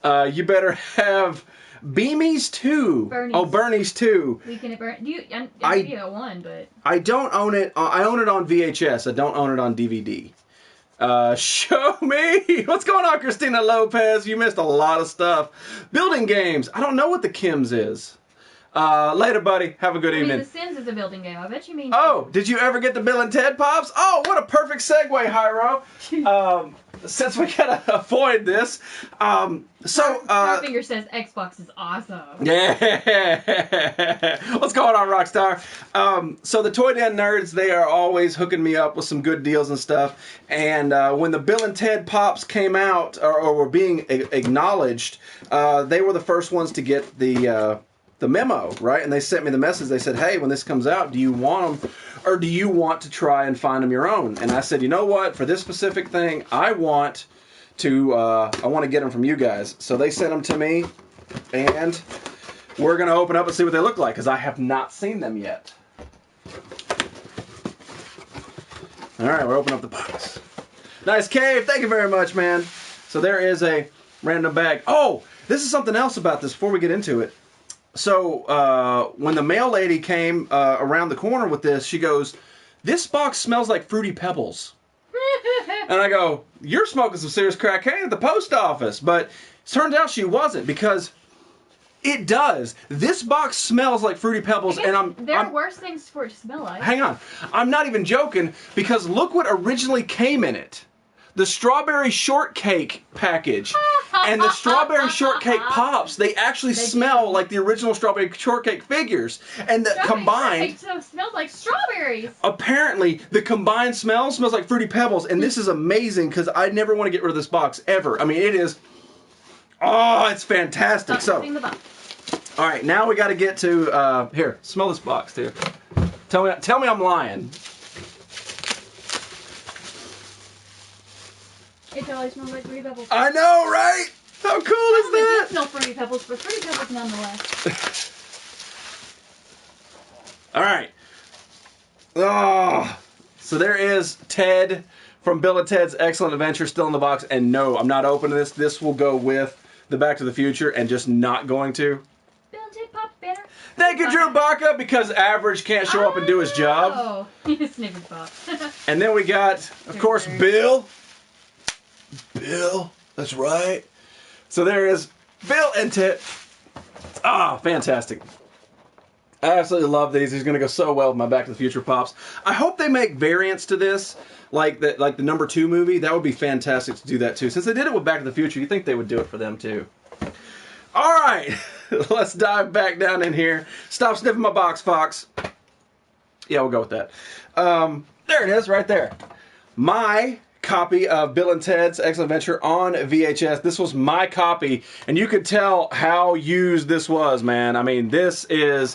You better have Beamies 2. Bernie's. Oh, Bernie's 2. Weekend at Bernie's. I give you a one, but... I don't own it. I own it on VHS. I don't own it on DVD. Show me. What's going on, Christina Lopez? You missed a lot of stuff. Building games. I don't know what the Kims is. Later, buddy. Have a good evening. The Sims is a building game. I bet you mean... Oh, did you ever get the Bill and Ted Pops? Oh, what a perfect segue, Hyro. Since we gotta avoid this. Starfinger says Xbox is awesome. Yeah. What's going on, Rockstar? So the Toy Den nerds, they are always hooking me up with some good deals and stuff. And when the Bill and Ted Pops came out, or were being acknowledged, they were the first ones to get the memo, right? And they sent me the message. They said, hey, when this comes out, do you want them, or do you want to try and find them your own? And I said, you know what? For this specific thing, I want to get them from you guys. So they sent them to me, and we're going to open up and see what they look like, because I have not seen them yet. All right, we're opening up the box. Nice cave. Thank you very much, man. So there is a random bag. Oh, this is something else about this before we get into it. So when the mail lady came around the corner with this, she goes, "This box smells like Fruity Pebbles." And I go, "You're smoking some serious crack at the post office." But it turns out she wasn't, because it does. This box smells like Fruity Pebbles, and there are worse things for it to smell like. Hang on. I'm not even joking, because look what originally came in it. The strawberry shortcake package and the strawberry shortcake pops, they actually smell like the original strawberry shortcake figures. And the combined smells like strawberries. Apparently, the combined smell smells like Fruity Pebbles, and this is amazing because I never want to get rid of this box ever. I mean, it is. Oh, it's fantastic. So, all right, now we got to get to here. Smell this box, too. Tell me I'm lying. It totally smells like Fruity Pebbles. I know, right? How cool is that? It smells Fruity Pebbles, but Fruity Pebbles nonetheless. All right. Oh, so there is Ted from Bill and Ted's Excellent Adventure still in the box. And no, I'm not opening this. This will go with the Back to the Future and just not going to. Bill and Ted Pop Banner. Thank you, Drew Baca, because Average can't show up and do his job. Oh, snippet pop. And then we got, of course, Bill. Bill, that's right. So there is Bill and Ted. Ah, fantastic. I absolutely love these. These are going to go so well with my Back to the Future pops. I hope they make variants to this, like the number 2 movie. That would be fantastic to do that too. Since they did it with Back to the Future, you think they would do it for them too. All right, let's dive back down in here. Stop sniffing my box, Fox. Yeah, we'll go with that. There it is, right there. My copy of Bill and Ted's Excellent Adventure on VHS. This was my copy, and you could tell how used this was, man. I mean, this is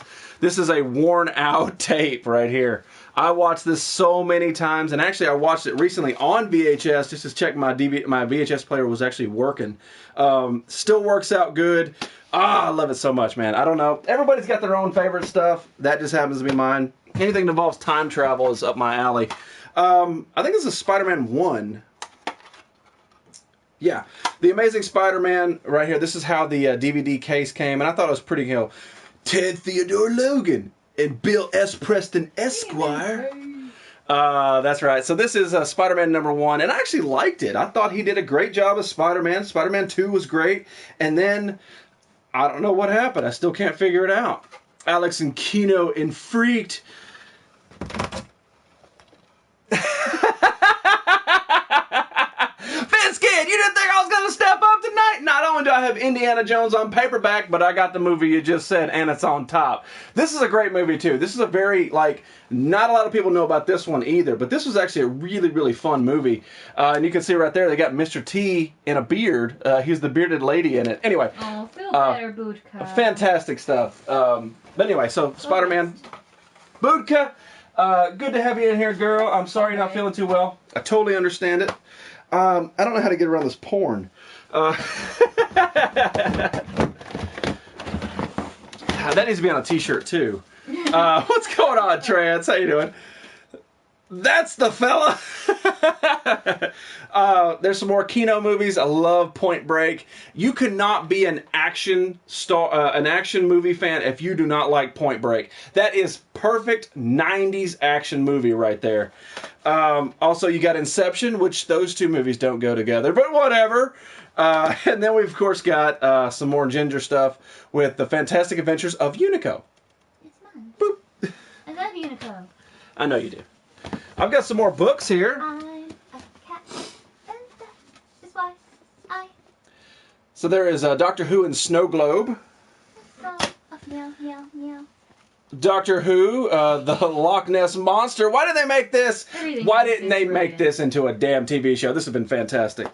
a worn out tape right here. I watched this so many times, and actually I watched it recently on VHS just to check my VHS player was actually working. Still works out good. I love it so much, man. I don't know. Everybody's got their own favorite stuff. That just happens to be mine. Anything that involves time travel is up my alley. I think this is Spider-Man 1. Yeah, The Amazing Spider-Man right here. This is how the DVD case came, and I thought it was pretty cool. Ted Theodore Logan and Bill S. Preston Esquire. That's right. So this is Spider-Man number 1, and I actually liked it. I thought he did a great job as Spider-Man. Spider-Man 2 was great, and then I don't know what happened. I still can't figure it out. Alex and Kino and Freaked. Kid, you didn't think I was going to step up tonight? Not only do I have Indiana Jones on paperback, but I got the movie you just said, and it's on top. This is a great movie, too. This is a very, not a lot of people know about this one either, but this was actually a really, really fun movie. And you can see right there, they got Mr. T in a beard. He's the bearded lady in it. Anyway. Oh, feel better, Budka. Fantastic stuff. But anyway, so Spider-Man. Budka, good to have you in here, girl. I'm sorry you're not feeling too well. I totally understand it. I don't know how to get around this porn. That needs to be on a t-shirt too. What's going on, Trance? How you doing? That's the fella. There's some more Kino movies. I love Point Break. You cannot be an action movie fan if you do not like Point Break. That is perfect 90s action movie right there. Also, you got Inception, which those two movies don't go together, but whatever. And then we've, of course, got some more Ginger stuff with The Fantastic Adventures of Unico. It's mine. Boop. I love Unico. I know you do. I've got some more books here. I'm a cat, and that is why I... So there is Doctor Who and Snow Globe. Meow, meow, meow. Doctor Who, the Loch Ness Monster. Why did they make this? Why didn't they make this into a damn TV show? This has been fantastic.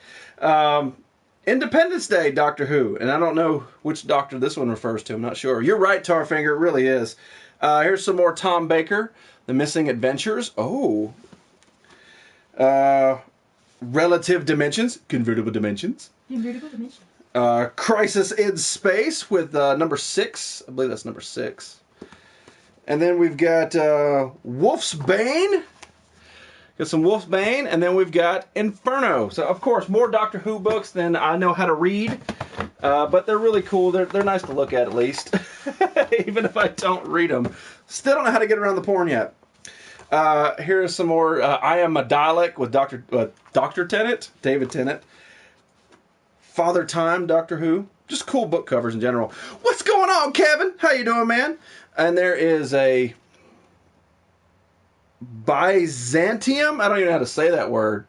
Independence Day, Doctor Who. And I don't know which doctor this one refers to. I'm not sure. You're right, Tarfinger. It really is. Here's some more Tom Baker. The Missing Adventures. Oh. Relative Dimensions. Convertible Dimensions. Convertible Dimensions. Crisis in Space with number 6. I believe that's number 6. And then we've got Wolf's Bane. Got some Wolf's Bane. And then we've got Inferno. So, of course, more Doctor Who books than I know how to read. But they're really cool. They're nice to look at least. even if I don't read them. Still don't know how to get around the porn yet. Here is some more. I Am a Dalek with Dr. Tennant, David Tennant. Father Time, Doctor Who. Just cool book covers in general. What's going on, Kevin? How you doing, man? And there is a Byzantium. I don't even know how to say that word.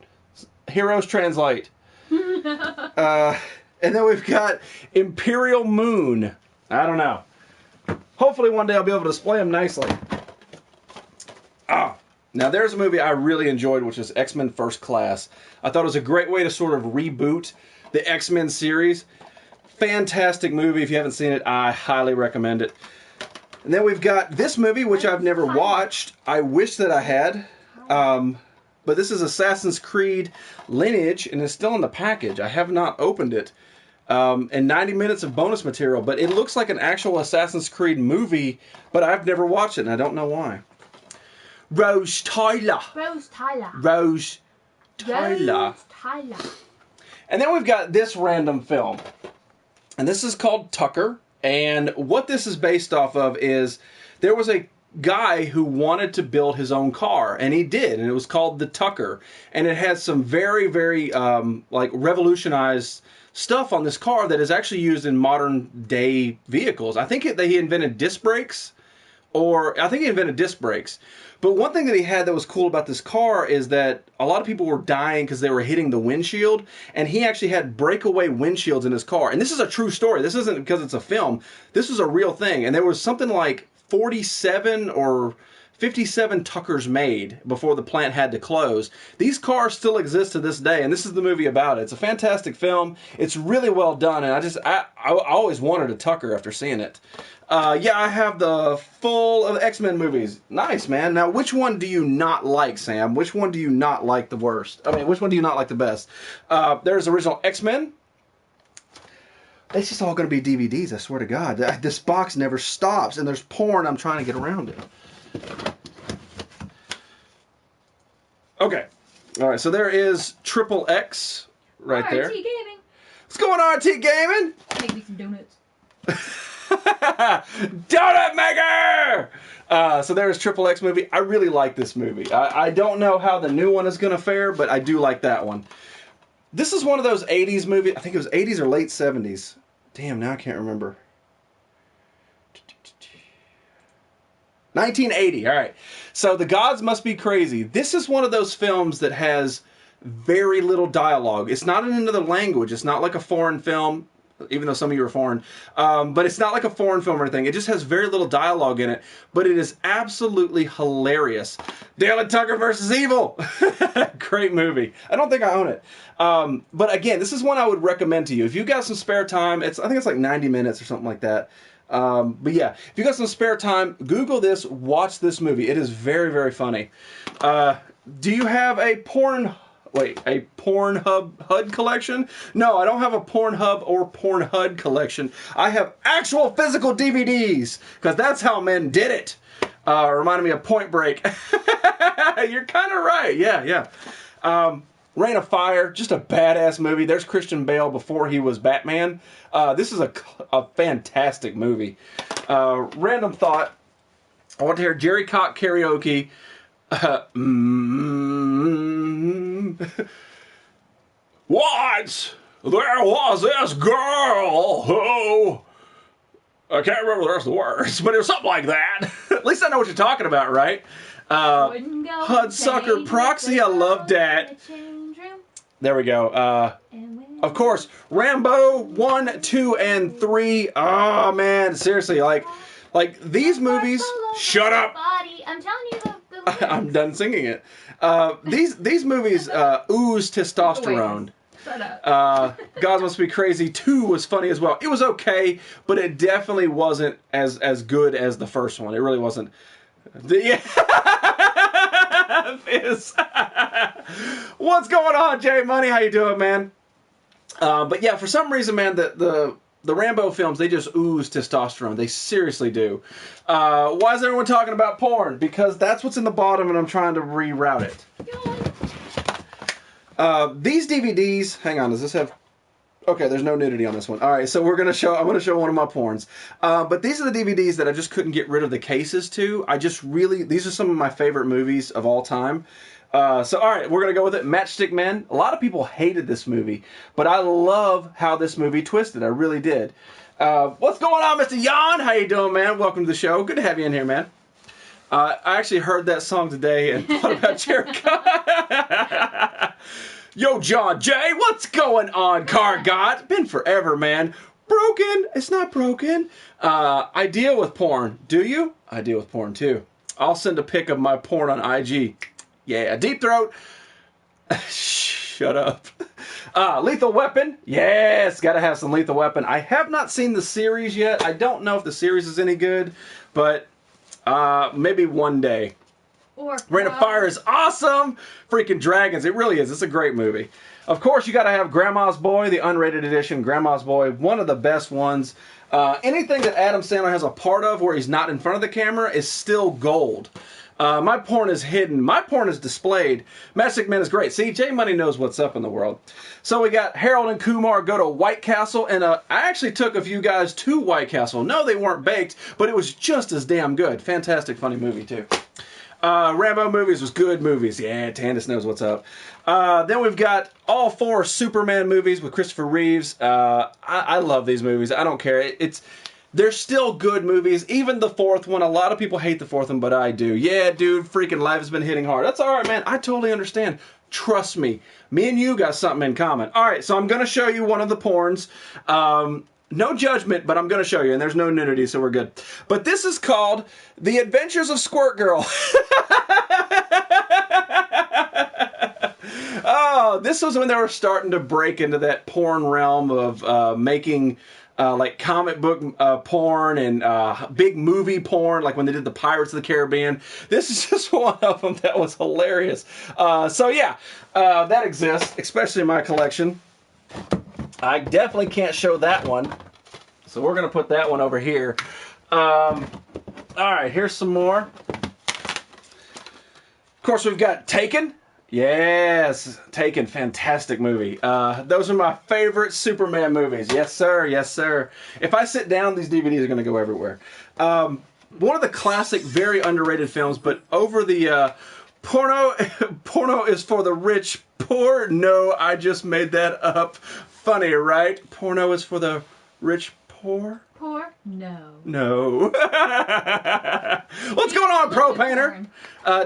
Heroes Translate. And then we've got Imperial Moon. I don't know. Hopefully one day I'll be able to display them nicely. Now there's a movie I really enjoyed, which is X-Men First Class. I thought it was a great way to sort of reboot the X-Men series. Fantastic movie. If you haven't seen it, I highly recommend it. And then we've got this movie, which I've never watched. I wish that I had. But this is Assassin's Creed Lineage, and it's still in the package. I have not opened it. And 90 minutes of bonus material. But it looks like an actual Assassin's Creed movie, but I've never watched it, and I don't know why. Rose Tyler. And then we've got this random film. And this is called Tucker. And what this is based off of is there was a guy who wanted to build his own car, and he did, and it was called the Tucker. And it has some very, very like revolutionized stuff on this car that is actually used in modern day vehicles. I think that he invented disc brakes, But one thing that he had that was cool about this car is that a lot of people were dying because they were hitting the windshield, and he actually had breakaway windshields in his car. And this is a true story. This isn't because it's a film. This was a real thing. And there was something like 47 or 57 Tuckers made before the plant had to close. These cars still exist to this day, and this is the movie about it. It's a fantastic film. It's really well done, and I always wanted a Tucker after seeing it. Yeah, I have the full of X-Men movies. Nice, man. Now, which one do you not like, Sam? Which one do you not like the worst? I mean, which one do you not like the best? There's original X-Men. It's just all going to be DVDs, I swear to God. This box never stops, and there's porn. I'm trying to get around it. Okay. All right, so there is Triple X right there. RT Gaming. What's going on, RT Gaming? Make me some donuts. Donut maker! So there's Triple X movie. I really like this movie. I don't know how the new one is going to fare, but I do like that one. This is one of those 80s movies. I think it was 80s or late 70s. Damn, now I can't remember. 1980, all right. So The Gods Must Be Crazy. This is one of those films that has very little dialogue. It's not in another language. It's not like a foreign film, even though some of you are foreign. But it's not like a foreign film or anything. It just has very little dialogue in it. But it is absolutely hilarious. Dale and Tucker versus Evil. Great movie. I don't think I own it. But again, this is one I would recommend to you. If you've got some spare time, I think it's like 90 minutes or something like that. But yeah, if you got some spare time, Google this, watch this movie. It is very, very funny. Do you have a Pornhub HUD collection? No, I don't have a Pornhub or Pornhub collection. I have actual physical DVDs, because that's how men did it. Reminded me of Point Break. You're kind of right. Yeah. Reign of Fire, just a badass movie. There's Christian Bale before he was Batman. This is a fantastic movie. Random thought. I want to hear Jerry Cock karaoke. Once there was this girl who... I can't remember the rest of the words, but it was something like that. At least I know what you're talking about, right? Hudsucker Proxy, I love that. There we go. Of course, Rambo 1, 2, and 3. Oh man, seriously, like these movies. Shut up! I'm telling you the I'm done singing it. These movies ooze testosterone. Shut up. Gods Must Be Crazy 2 was funny as well. It was okay, but it definitely wasn't as good as the first one. It really wasn't. Fizz. What's going on, Jay Money? How you doing, man? But yeah, for some reason, man, the Rambo films, they just ooze testosterone. They seriously do. Why is everyone talking about porn? Because that's what's in the bottom, and I'm trying to reroute it. These DVDs, hang on, does this have... Okay, there's no nudity on this one. All right, so I'm gonna show one of my porns. But these are the DVDs that I just couldn't get rid of the cases to. These are some of my favorite movies of all time. So all right, we're gonna go with it. Matchstick Men. A lot of people hated this movie, but I love how this movie twisted. I really did. What's going on, Mr. Yon? How you doing, man? Welcome to the show. Good to have you in here, man. I actually heard that song today and thought about Jericho. Yo, John Jay, what's going on, Car God? Been forever, man. Broken. It's not broken. I deal with porn. Do you? I deal with porn, too. I'll send a pic of my porn on IG. Yeah, Deep Throat. Shut up. Lethal Weapon. Yes, gotta have some Lethal Weapon. I have not seen the series yet. I don't know if the series is any good, but maybe one day. Rain of Fire is awesome. Freaking Dragons. It really is. It's a great movie. Of course, you gotta have Grandma's Boy, the unrated edition. Grandma's Boy, one of the best ones. Anything that Adam Sandler has a part of where he's not in front of the camera is still gold. My porn is hidden. My porn is displayed. Matchstick Men is great. See, J Money knows what's up in the world. So we got Harold and Kumar go to White Castle, and I actually took a few guys to White Castle. No, they weren't baked, but it was just as damn good. Fantastic, funny movie, too. Rambo movies was good movies. Yeah, Tandis knows what's up. Then we've got all 4 Superman movies with Christopher Reeves. I love these movies. I don't care. They're still good movies. Even the 4th one, a lot of people hate the 4th one, but I do. Yeah, dude, freaking life has been hitting hard. That's all right, man. I totally understand. Trust me. Me and you got something in common. All right, so I'm going to show you one of the porns. No judgment, but I'm going to show you, and there's no nudity, so we're good. But this is called The Adventures of Squirt Girl. Oh, this was when they were starting to break into that porn realm of making like comic book porn and big movie porn, like when they did the Pirates of the Caribbean. This is just one of them that was hilarious. So yeah, that exists, especially in my collection. I definitely can't show that one, so we're going to put that one over here. All right, here's some more. Of course, we've got Taken. Yes, Taken, fantastic movie. Those are my favorite Superman movies. Yes, sir. Yes, sir. If I sit down, these DVDs are going to go everywhere. One of the classic, very underrated films, but over the porno is for the rich poor. No, I just made that up. Funny, right? Porno is for the rich poor. Poor? No. No. What's going on, Pro Painter?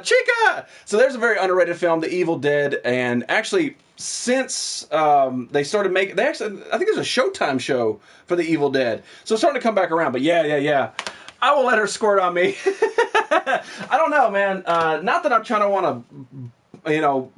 Chica! So there's a very underrated film, The Evil Dead, and actually, since they started making, I think there's a Showtime show for The Evil Dead. So it's starting to come back around, but yeah. I will let her squirt on me. I don't know, man. Not that I'm trying to want to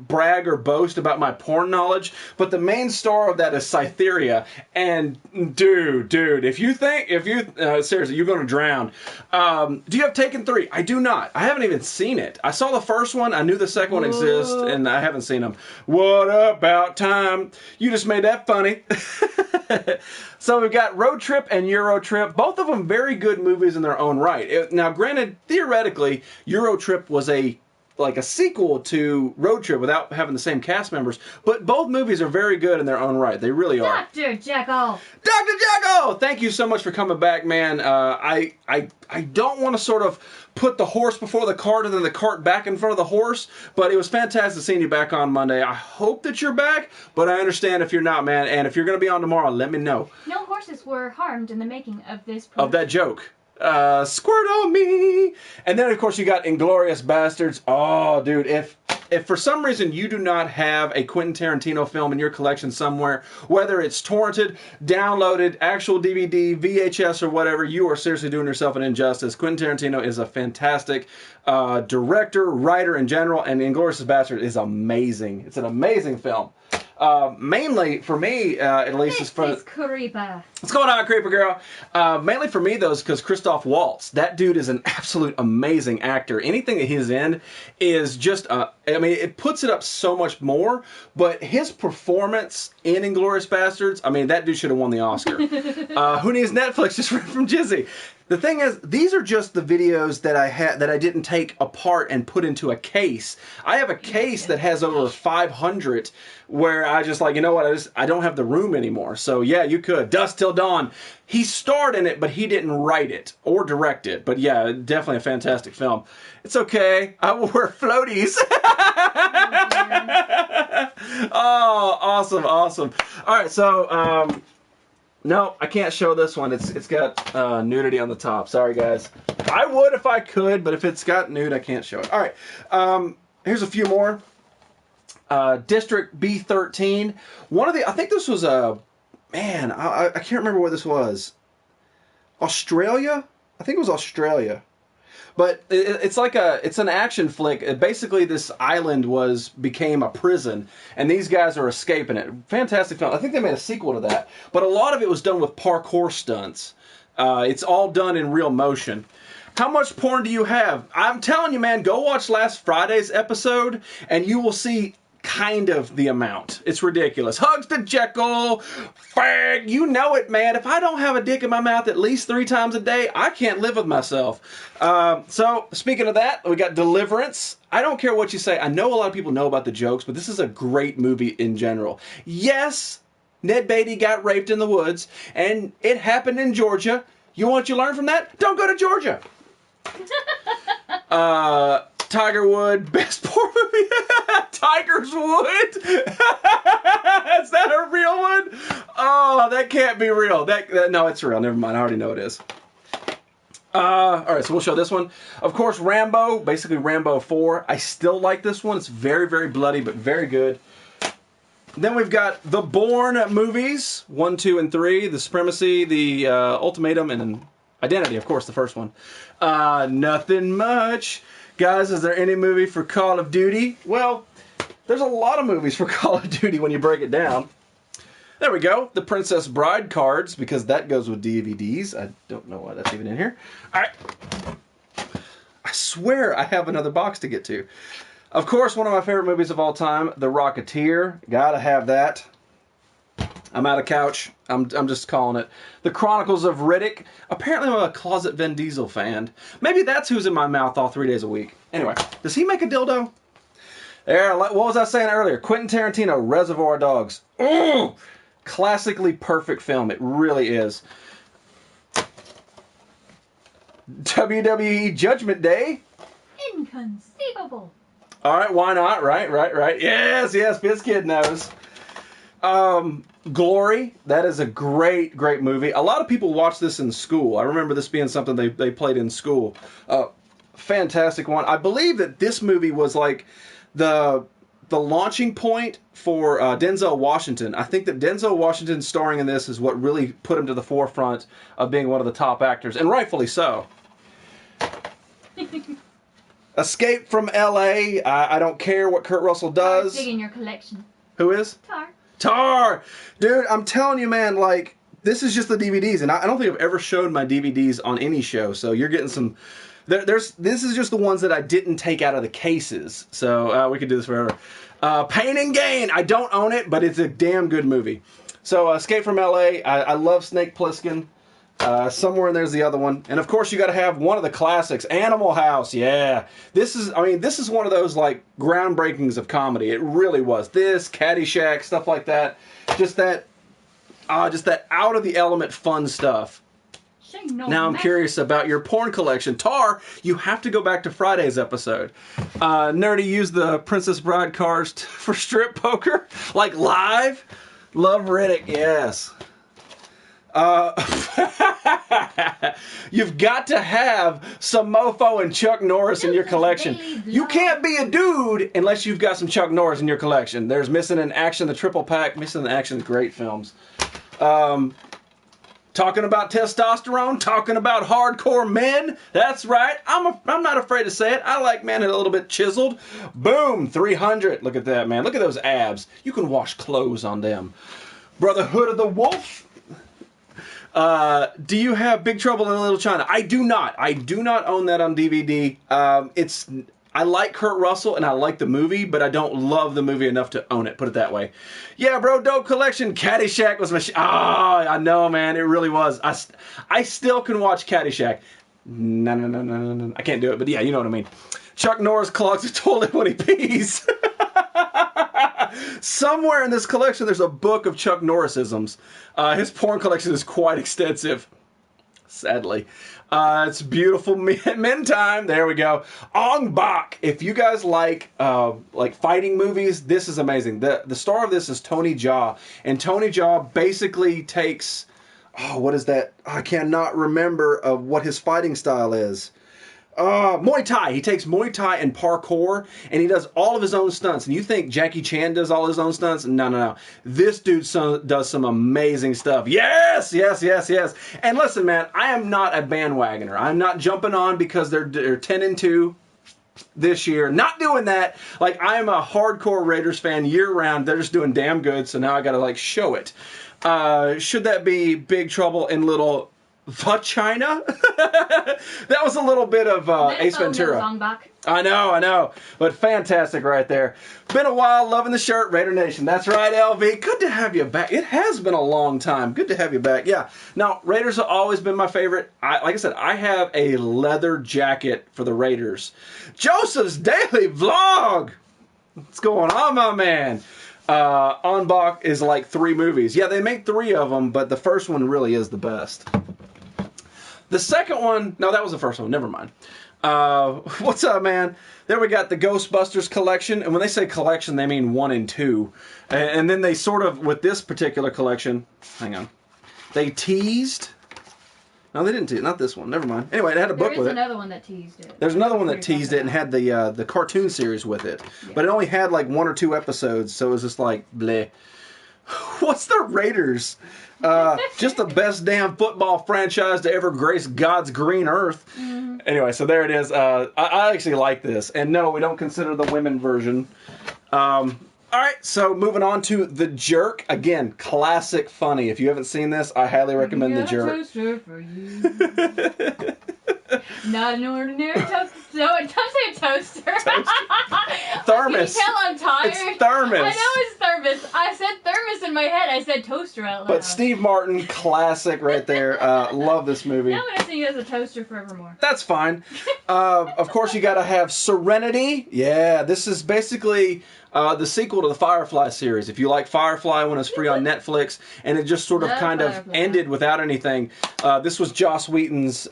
brag or boast about my porn knowledge, but the main star of that is Cytheria, and dude, seriously, you're gonna drown. Do you have Taken 3? I do not. I haven't even seen it. I saw the first one, I knew the second one exists, and I haven't seen them. What about time? You just made that funny. So we've got Road Trip and Euro Trip, both of them very good movies in their own right. Now, granted, theoretically, Euro Trip was like a sequel to Road Trip without having the same cast members. But both movies are very good in their own right. They really are. Dr. Jekyll! Dr. Jekyll! Thank you so much for coming back, man. I don't want to sort of put the horse before the cart and then the cart back in front of the horse, but it was fantastic seeing you back on Monday. I hope that you're back, but I understand if you're not, man. And if you're going to be on tomorrow, let me know. No horses were harmed in the making of this program. Of that joke. Squirt on me. And then of course you got Inglourious Bastards. Oh, dude, if for some reason you do not have a Quentin Tarantino film in your collection somewhere, whether it's torrented, downloaded, actual DVD, VHS, or whatever, you are seriously doing yourself an injustice. Quentin Tarantino is a fantastic director, writer in general, and Inglourious Bastards is amazing. It's an amazing film. Mainly for me, at least, is for Creeper. What's going on, Creeper Girl? Mainly for me, though, is because Christoph Waltz. That dude is an absolute amazing actor. Anything that he's in is just, it puts it up so much more. But his performance in Inglourious Bastards, that dude should have won the Oscar. Who needs Netflix? Just read from Jizzy. The thing is, these are just the videos that I had that I didn't take apart and put into a case. I have a case that has over 500 where I just like, you know what, I don't have the room anymore. So yeah, you could. Dusk Till Dawn. He starred in it, but he didn't write it or direct it. But yeah, definitely a fantastic film. It's okay. I will wear floaties. Oh, awesome, awesome. All right, so no, I can't show this one. It's got nudity on the top. Sorry, guys. I would if I could, but if it's got nude, I can't show it. All right. Here's a few more. District B13. I think this was I can't remember what this was. Australia? I think it was Australia. But it's an action flick. Basically, this island became a prison, and these guys are escaping it. Fantastic film. I think they made a sequel to that. But a lot of it was done with parkour stunts. It's all done in real motion. How much porn do you have? I'm telling you, man, go watch last Friday's episode, and you will see kind of the amount. It's ridiculous. Hugs to Jekyll. Fag. You know it, man. If I don't have a dick in my mouth at least 3 times a day, I can't live with myself. So, speaking of that, we got Deliverance. I don't care what you say. I know a lot of people know about the jokes, but this is a great movie in general. Yes, Ned Beatty got raped in the woods, and it happened in Georgia. You want you to learn from that? Don't go to Georgia. Tiger Wood, best porn movie. Tiger's Wood. Is that a real one? Oh, that can't be real. No, it's real. Never mind. I already know it is. All right, so we'll show this one. Of course, Rambo. Basically, Rambo 4. I still like this one. It's very, very bloody, but very good. Then we've got the Bourne movies, 1, 2, and 3. The Supremacy, the Ultimatum, and Identity, of course, the first one. Nothing much. Guys, is there any movie for Call of Duty? Well, there's a lot of movies for Call of Duty when you break it down. There we go. The Princess Bride cards, because that goes with DVDs. I don't know why that's even in here. All right. I swear I have another box to get to. Of course, one of my favorite movies of all time, The Rocketeer. Gotta have that. I'm out of couch. I'm just calling it. The Chronicles of Riddick. Apparently I'm a closet Vin Diesel fan. Maybe that's who's in my mouth all 3 days a week. Anyway, does he make a dildo? There, what was I saying earlier? Quentin Tarantino, Reservoir Dogs. Ooh! Classically perfect film. It really is. WWE Judgment Day. Inconceivable. All right, why not? Right. Yes, BizKid knows. Glory, that is a great movie. A lot of people watch this in school. I remember this being something they played in school. Fantastic one. I believe that this movie was like the launching point for Denzel Washington. I think that Denzel Washington starring in this is what really put him to the forefront of being one of the top actors, and rightfully so. Escape from L.A. I don't care what Kurt Russell does. Dig in your collection. Who is? Tar! Dude, I'm telling you, man, like, this is just the DVDs, and I don't think I've ever showed my DVDs on any show, so you're getting some... This is just the ones that I didn't take out of the cases, so we could do this forever. Pain and Gain! I don't own it, but it's a damn good movie. So, Escape from L.A., I love Snake Plissken. Somewhere in there's the other one. And of course you got to have one of the classics, Animal House. Yeah. This is one of those like groundbreakings of comedy. It really was. This, Caddyshack, stuff like that. Just that out of the element fun stuff. Now I'm curious about your porn collection. Tar, you have to go back to Friday's episode. Nerdy used the Princess Bride cards for strip poker. Like live. Love Riddick, yes. You've got to have some Mofo and Chuck Norris in your collection. You can't be a dude unless you've got some Chuck Norris in your collection. There's Missing in Action, the triple pack. Missing in Action, great films. Talking about testosterone, talking about hardcore men. That's right. I'm not afraid to say it. I like men a little bit chiseled. Boom, 300. Look at that, man. Look at those abs. You can wash clothes on them. Brotherhood of the Wolf. Do you have Big Trouble in Little China? I do not. I do not own that on DVD. I like Kurt Russell and I like the movie, but I don't love the movie enough to own it. Put it that way. Yeah, bro, dope collection. Caddyshack was my I know, man. It really was. I still can watch Caddyshack. No. I can't do it, but yeah, you know what I mean. Chuck Norris clogs the toilet when he pees. Somewhere in this collection, there's a book of Chuck Norrisisms. His porn collection is quite extensive. Sadly. It's beautiful men time. There we go. Ong Bak. If you guys like fighting movies, this is amazing. The star of this is Tony Jaa. And Tony Jaa basically takes... Oh, what is that? I cannot remember what his fighting style is. Muay Thai. He takes Muay Thai and parkour, and he does all of his own stunts. And you think Jackie Chan does all his own stunts? No. This dude does some amazing stuff. Yes. And listen, man, I am not a bandwagoner. I'm not jumping on because they're 10-2 this year. Not doing that. Like, I am a hardcore Raiders fan year round. They're just doing damn good, so now I gotta, show it. Should that be Big Trouble in Little Vagina? That was a little bit of Ace Ventura. I know. But fantastic right there. Been a while, loving the shirt, Raider Nation. That's right, LV. Good to have you back. It has been a long time. Good to have you back. Yeah. Now, Raiders have always been my favorite. Like I said, I have a leather jacket for the Raiders. Joseph's Daily Vlog. What's going on, my man? Ong Bak is like 3 movies. Yeah, they make 3 of them, but the first one really is the best. The second one, no, that was the first one. Never mind. What's up, man? There we got the Ghostbusters collection. And when they say collection, they mean 1 and 2. And then they sort of, with this particular collection, hang on, they teased. No, they didn't tease. Not this one. Never mind. Anyway, it had a book with it. There's another one that teased it. There's another one that teased it and had the cartoon series with it. Yeah. But it only had 1 or 2 episodes, so it was just like, bleh. What's the Raiders? Just the best damn football franchise to ever grace God's green earth. Mm-hmm. Anyway, so there it is. I actually like this. And no, we don't consider the women version. All right, so moving on to The Jerk. Again, classic funny. If you haven't seen this, I highly recommend The Jerk. Toaster for you. Not an ordinary toaster. No, don't say toaster. Thermos. Can you tell I'm tired? It's thermos. I know it's thermos. I said thermos in my head. I said toaster out loud. But Steve Martin, classic right there. Love this movie. Now I'm going to see you as a toaster forevermore. That's fine. Of course, you got to have Serenity. Yeah, this is basically the sequel to the Firefly series. If you like Firefly when it was free on Netflix, and it just sort of ended without anything, this was Joss Whedon's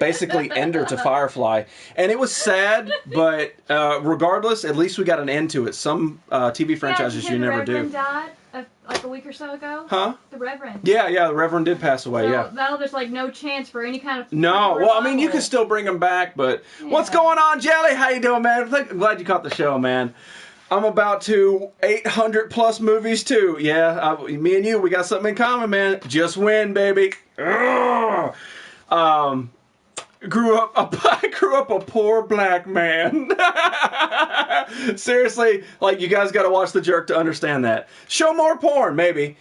basically ender to Firefly. And it was sad, but regardless, at least we got an end to it. Some TV franchises you never do. The Reverend died like a week or so ago. Huh? The Reverend. Yeah, the Reverend did pass away, so yeah. That'll just no chance for any kind of... No, well, I mean, you can still bring him back, but... Yeah. What's going on, Jelly? How you doing, man? I'm glad you caught the show, man. I'm about to 800 plus movies too. Yeah, me and you, we got something in common, man. Just win, baby. I grew up a poor black man. Seriously, you guys got to watch The Jerk to understand that. Show more porn, maybe.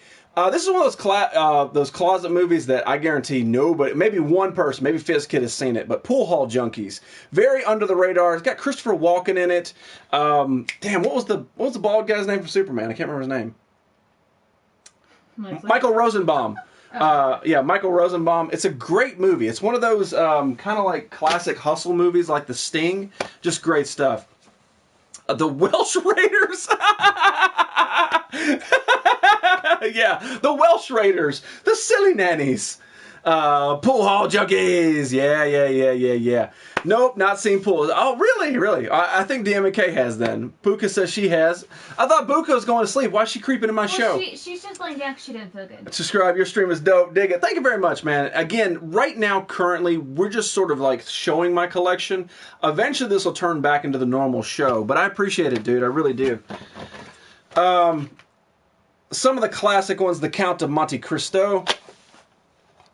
This is one of those closet movies that I guarantee nobody, maybe one person, maybe FizzKid has seen it, but Pool Hall Junkies, very under the radar. It's got Christopher Walken in it. Damn, what was the bald guy's name from Superman? I can't remember his name. Michael Rosenbaum. Michael Rosenbaum. It's a great movie. It's one of those kind of classic hustle movies, like The Sting. Just great stuff. The Welsh Raiders. Yeah, the Welsh Raiders, the Silly Nannies, Pool Hall Junkies. Yeah. Nope, not seen Pool. Oh, really? I think DMK has then. Buka says she has. I thought Buka was going to sleep. Why is she creeping in my show? She's just laying down because she didn't feel good. Subscribe. Your stream is dope. Dig it. Thank you very much, man. Again, right now, currently, we're just sort of showing my collection. Eventually, this will turn back into the normal show, but I appreciate it, dude. I really do. Some of the classic ones, The Count of Monte Cristo.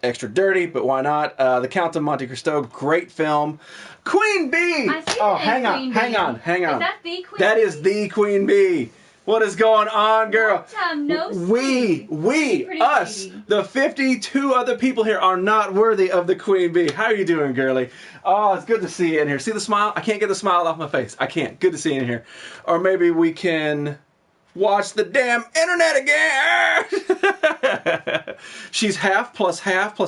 Extra dirty, but why not? The Count of Monte Cristo, great film. Queen Bee! Hang on. Is that the Queen That Bee? is the Queen Bee. What is going on, girl? Long time no see. We, Pretty us, lady. the 52 other people here are not worthy of the queen bee. How are you doing, girly? Oh, it's good to see you in here. See the smile? I can't get the smile off my face. I can't. Good to see you in here. Or maybe we can watch the damn internet again. She's half plus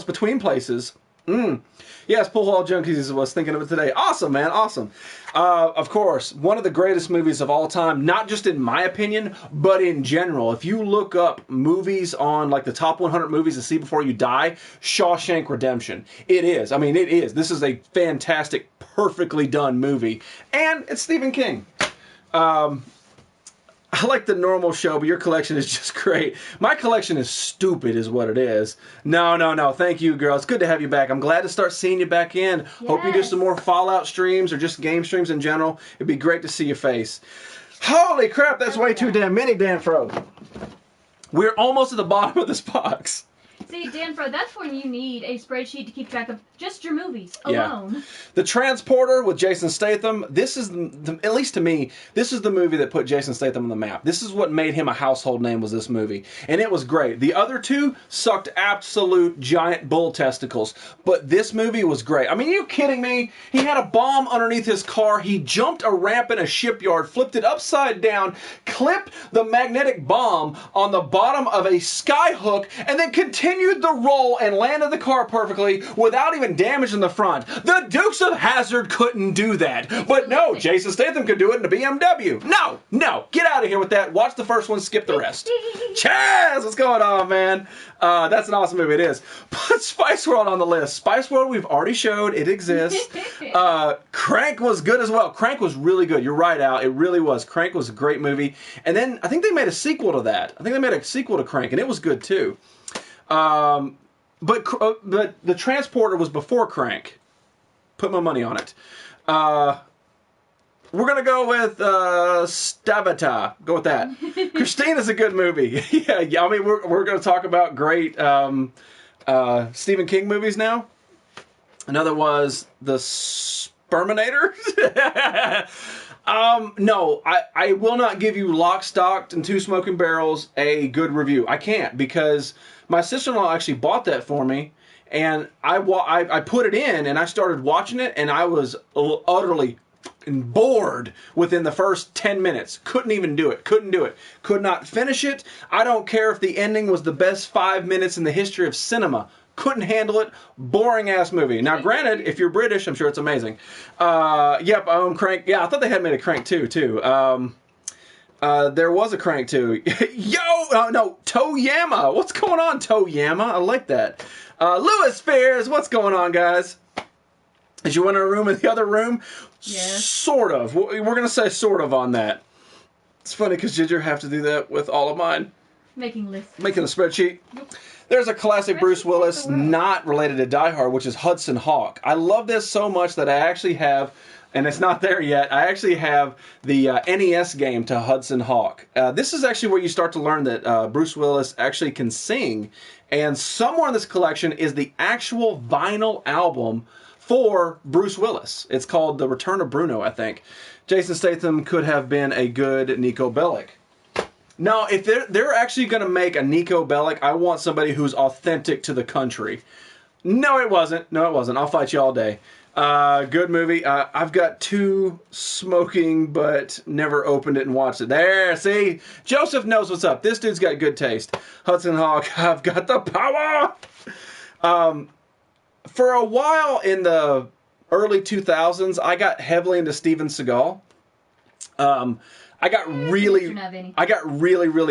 between places. Yes, Pool Hall Junkies was thinking of it today. Awesome, man. Awesome. Of course, one of the greatest movies of all time, not just in my opinion, but in general. If you look up movies on like the top 100 movies to see before you die, Shawshank Redemption. It is. I mean, it is. This is a fantastic, perfectly done movie. And it's Stephen King. I like the normal show, but your collection is just great. My collection is stupid is what it is. No. Thank you, girl. It's good to have you back. I'm glad to start seeing you back in. Yes. Hope you do some more Fallout streams or just game streams in general. It'd be great to see your face. Holy crap, that's way too damn many, Danfro. We're almost at the bottom of this box. See, Danfro, that's when you need a spreadsheet to keep track of just your movies alone. Yeah. The Transporter with Jason Statham. This is, at least to me, this is the movie that put Jason Statham on the map. This is what made him a household name, was this movie. And it was great. The other two sucked absolute giant bull testicles. But this movie was great. I mean, are you kidding me? He had a bomb underneath his car. He jumped a ramp in a shipyard, flipped it upside down, clipped the magnetic bomb on the bottom of a sky hook, and then continued the roll and landed the car perfectly without even damaging the front. The Dukes of Hazzard couldn't do that. But no, Jason Statham could do it in a BMW. No, get out of here with that. Watch the first one, skip the rest. Chaz, what's going on, man? That's an awesome movie, it is. Put Spice World on the list. Spice World we've already showed, it exists. Crank was good as well. Crank was really good. You're right, Al. It really was. Crank was a great movie. And then I think they made a sequel to that. I think they made a sequel to Crank, and it was good too. But the Transporter was before Crank. Put my money on it. We're gonna go with Stavata. Go with that. Christina's a good movie. yeah. I mean, we're gonna talk about great Stephen King movies now. Another was The Sperminator. No, I will not give you Lock, Stock, and Two Smoking Barrels a good review. I can't, because my sister-in-law actually bought that for me, and I put it in, and I started watching it, and I was utterly bored within the first 10 minutes. Couldn't even do it. Couldn't do it. Could not finish it. I don't care if the ending was the best 5 minutes in the history of cinema. Couldn't handle it. Boring ass movie. Now, granted, if you're British, I'm sure it's amazing. Yep, Crank. Yeah, I thought they had made a Crank 2 too. There was a Crank 2. No, Toyama. What's going on, Toyama? I like that. Lewis Spears. What's going on, guys? Is you in a room in the other room? Yes. Sort of. We're going to say sort of on that. It's funny because Ginger have to do that with all of mine. Making lists. Making a spreadsheet. Yep. There's a classic Bruce Willis not related to Die Hard, which is Hudson Hawk. I love this so much that I actually have, and it's not there yet, I actually have the NES game to Hudson Hawk. This is actually where you start to learn that Bruce Willis actually can sing, and somewhere in this collection is the actual vinyl album for Bruce Willis. It's called The Return of Bruno, I think. Jason Statham could have been a good Nico Bellic. No, if they're actually going to make a Nico Bellic, I want somebody who's authentic to the country. No, it wasn't. I'll fight you all day. Good movie. I've got two smoking, but never opened it and watched it. There, see? Joseph knows what's up. This dude's got good taste. Hudson Hawk, I've got the power! For a while in the early 2000s, I got heavily into Steven Seagal. I got really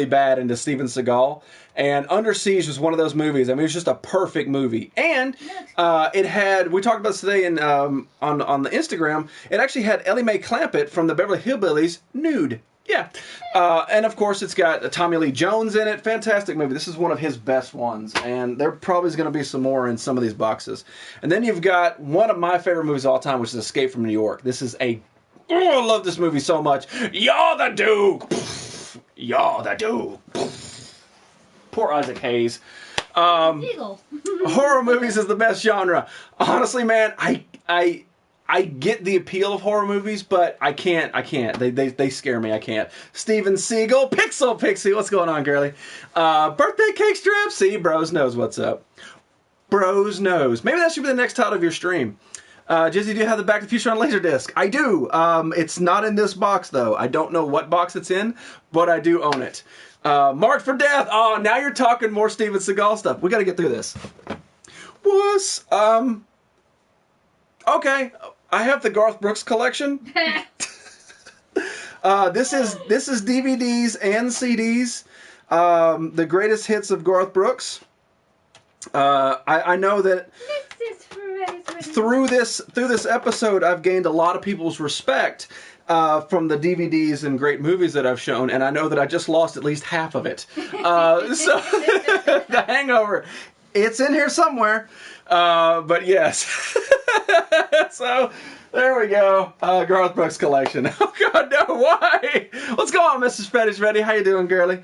bad into Steven Seagal, and Under Siege was one of those movies. I mean, it was just a perfect movie, and it had. We talked about this today on the Instagram. It actually had Ellie Mae Clampett from the Beverly Hillbillies nude. Yeah, and of course it's got Tommy Lee Jones in it. Fantastic movie. This is one of his best ones, and there probably is going to be some more in some of these boxes. And then you've got one of my favorite movies of all time, which is Escape from New York. This is I love this movie so much. You're the Duke. You're the Duke. Poor Isaac Hayes. Horror movies is the best genre. Honestly, man, I I get the appeal of horror movies, but I can't. They scare me. I can't. Steven Seagal, Pixel Pixie, what's going on, girly? Birthday cake strip. See, Bros knows what's up. Bros knows. Maybe that should be the next title of your stream. Jizzy, do you have the Back to the Future on Laserdisc? I do. It's not in this box, though. I don't know what box it's in, but I do own it. Marked for Death. Oh, now you're talking more Steven Seagal stuff. We got to get through this. Wuss. Okay. I have the Garth Brooks collection. This is DVDs and CDs. The greatest hits of Garth Brooks. I know that through this episode, I've gained a lot of people's respect from the DVDs and great movies that I've shown, and I know that I just lost at least half of it. So The Hangover, it's in here somewhere. But yes. So there we go. Garth Brooks collection. Oh God, no! Why? What's going on, Mrs. Fetish Ready? How you doing, girly?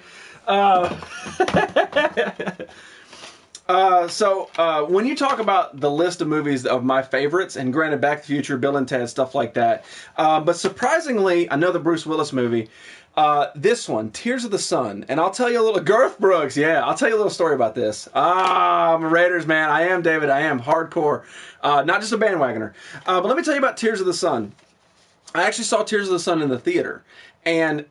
So when you talk about the list of movies of my favorites, and granted, Back to the Future, Bill and Ted, stuff like that, but surprisingly, another Bruce Willis movie, this one, Tears of the Sun, and I'll tell you a little, Garth Brooks, yeah, I'll tell you a little story about this. I'm a Raiders man, I am, David, I am, hardcore, not just a bandwagoner, but let me tell you about Tears of the Sun. I actually saw Tears of the Sun in the theater, and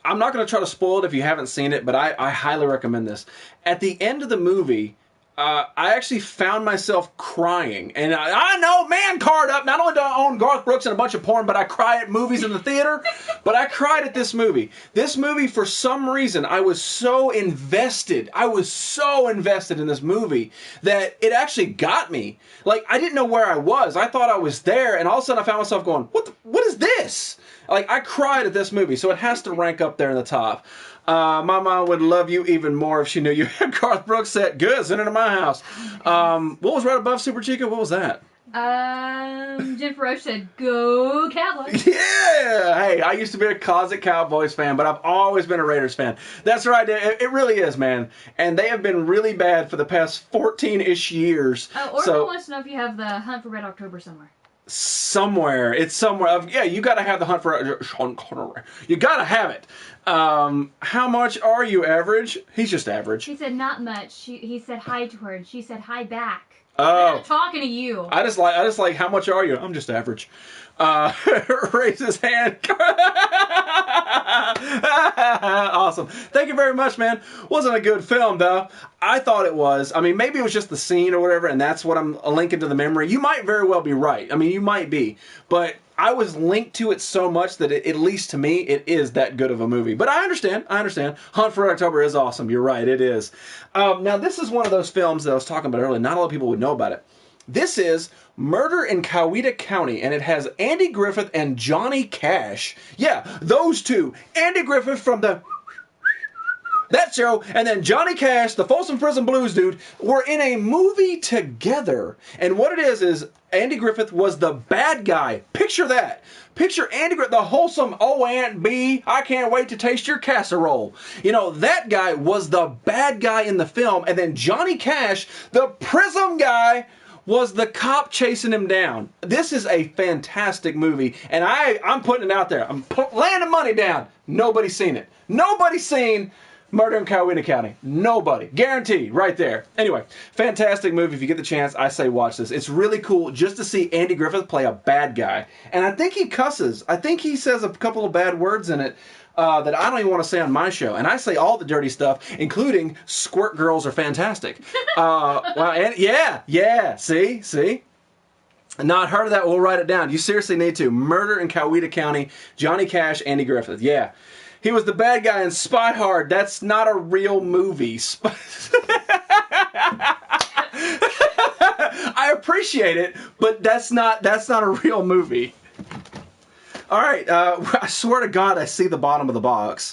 I'm not going to try to spoil it if you haven't seen it, but I highly recommend this. At the end of the movie, I actually found myself crying. And I know, man card up. Not only do I own Garth Brooks and a bunch of porn, but I cry at movies in the theater. But I cried at this movie. This movie, for some reason, I was so invested. I was so invested in this movie that it actually got me. Like, I didn't know where I was. I thought I was there. And all of a sudden I found myself going, what is this? Like, I cried at this movie. So it has to rank up there in the top. My mom would love you even more if she knew you had Garth Brooks set. Good, send it to my house. What was right above Super Chica? What was that? Jennifer Roche said, "Go Cowboys." Yeah! Hey, I used to be a closet Cowboys fan, but I've always been a Raiders fan. That's right, it really is, man. And they have been really bad for the past 14-ish years. Oracle wants to know if you have the Hunt for Red October somewhere. Somewhere. It's somewhere. Yeah, you got to have the Hunt for... You got to have it. How much are you, average? He's just average. He said not much. He said hi to her, and she said hi back. Oh. I'm talking to you. I just like, how much are you? I'm just average. Raise his hand. Awesome. Thank you very much, man. Wasn't a good film, though. I thought it was. I mean, maybe it was just the scene or whatever, and that's what I'm linking to the memory. You might very well be right. I mean, you might be. But I was linked to it so much that at least to me, it is that good of a movie. But I understand. Hunt for October is awesome. You're right. It is. Now, this is one of those films that I was talking about earlier. Not a lot of people would know about it. This is Murder in Coweta County, and it has Andy Griffith and Johnny Cash. Yeah, those two. Andy Griffith from that show, and then Johnny Cash, the Folsom Prison Blues dude, were in a movie together. And what it is Andy Griffith was the bad guy. Picture that. Picture Andy Griffith, the wholesome, oh, Aunt B, I can't wait to taste your casserole. You know, that guy was the bad guy in the film, and then Johnny Cash, the Prism guy, was the cop chasing him down. This is a fantastic movie, and I'm putting it out there. I'm laying the money down. Nobody's seen it. Nobody's seen Murder in Coweta County. Nobody. Guaranteed. Right there. Anyway, fantastic movie. If you get the chance, I say watch this. It's really cool just to see Andy Griffith play a bad guy. And I think he cusses. I think he says a couple of bad words in it that I don't even want to say on my show. And I say all the dirty stuff, including squirt girls are fantastic. Well, and yeah. See? Not heard of that. We'll write it down. You seriously need to. Murder in Coweta County. Johnny Cash, Andy Griffith. Yeah. He was the bad guy in Spy Hard. That's not a real movie. I appreciate it, but that's not a real movie. All right, I swear to God, I see the bottom of the box.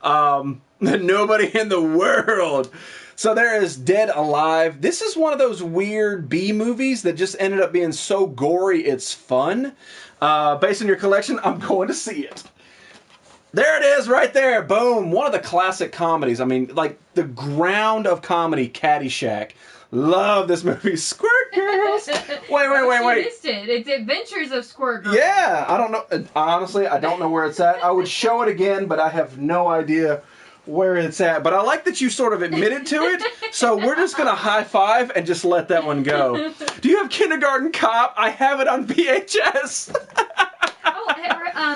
Nobody in the world. So there is Dead Alive. This is one of those weird B movies that just ended up being so gory it's fun. Based on your collection, I'm going to see it. There it is right there. Boom. One of the classic comedies. I mean, like the ground of comedy, Caddyshack. Love this movie. Squirt Girls. Wait. You missed it. It's Adventures of Squirt Girls. Yeah, I don't know. Honestly, I don't know where it's at. I would show it again, but I have no idea where it's at. But I like that you sort of admitted to it. So we're just going to high five and just let that one go. Do you have Kindergarten Cop? I have it on VHS.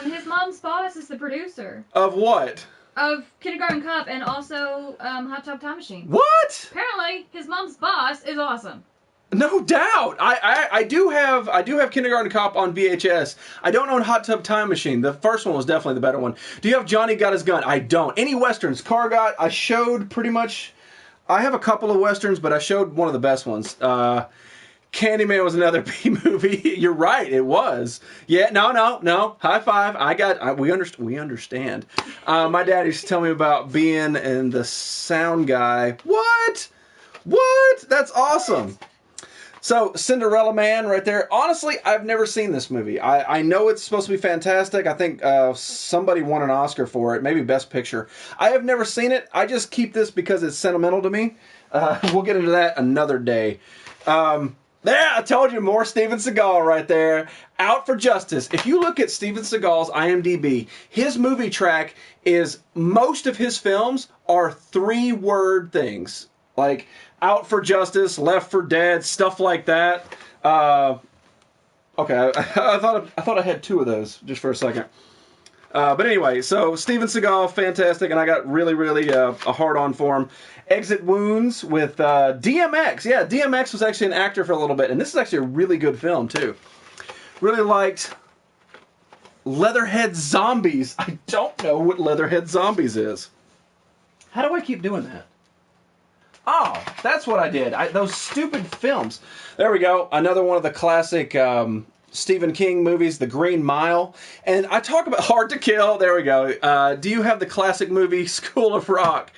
His mom's boss is the producer Of what? of Kindergarten Cop and also Hot Tub Time Machine. What? Apparently, his mom's boss is awesome. No doubt. I do have Kindergarten Cop on VHS. I don't own Hot Tub Time Machine. The first one was definitely the better one. Do you have Johnny Got His Gun? I don't. Any westerns? Cargot? I showed pretty much. I have a couple of westerns, but I showed one of the best ones. Candyman was another B movie. You're right, it was. Yeah, no. High five. We understand. My dad used to tell me about being in the sound guy. What? That's awesome. So, Cinderella Man right there. Honestly, I've never seen this movie. I know it's supposed to be fantastic. I think somebody won an Oscar for it. Maybe Best Picture. I have never seen it. I just keep this because it's sentimental to me. We'll get into that another day. There, I told you, more Steven Seagal right there. Out for Justice. If you look at Steven Seagal's IMDb, his movie track is, most of his films are 3-word things. Like, Out for Justice, Left for Dead, stuff like that. Okay, I thought I had 2 of those, just for a second. But anyway, so Steven Seagal, fantastic, and I got really a hard-on for him. Exit Wounds with DMX. Yeah, DMX was actually an actor for a little bit, and this is actually a really good film, too. Really liked Leatherhead Zombies. I don't know what Leatherhead Zombies is. How do I keep doing that? Oh, that's what I did. Those stupid films. There we go. Another one of the classic Stephen King movies, The Green Mile. And I talk about Hard to Kill. There we go. Do you have the classic movie School of Rock?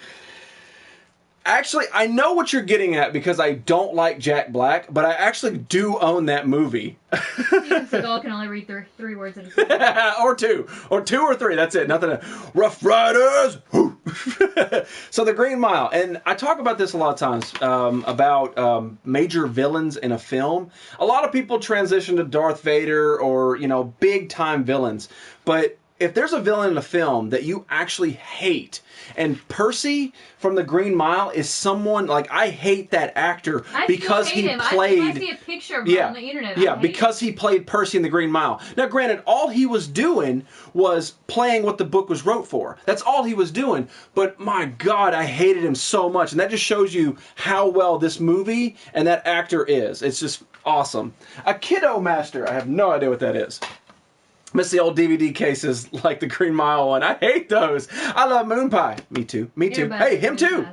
Actually, I know what you're getting at because I don't like Jack Black, but I actually do own that movie. Steven Seagal can only read 3 words at a time. Or 2 or 3. That's it. Nothing. Rough Riders. So The Green Mile, and I talk about this a lot of times about major villains in a film. A lot of people transition to Darth Vader or big time villains, but if there's a villain in a film that you actually hate, and Percy from The Green Mile is someone, like, I hate that actor because he played... I see a picture of him on the internet. Yeah, because he played Percy in The Green Mile. Now, granted, all he was doing was playing what the book was wrote for. That's all he was doing. But, my God, I hated him so much. And that just shows you how well this movie and that actor is. It's just awesome. A Kiddo Master. I have no idea what that is. Miss the old DVD cases like the Green Mile one. I hate those. I love Moon Pie. Me too. Hey, him too.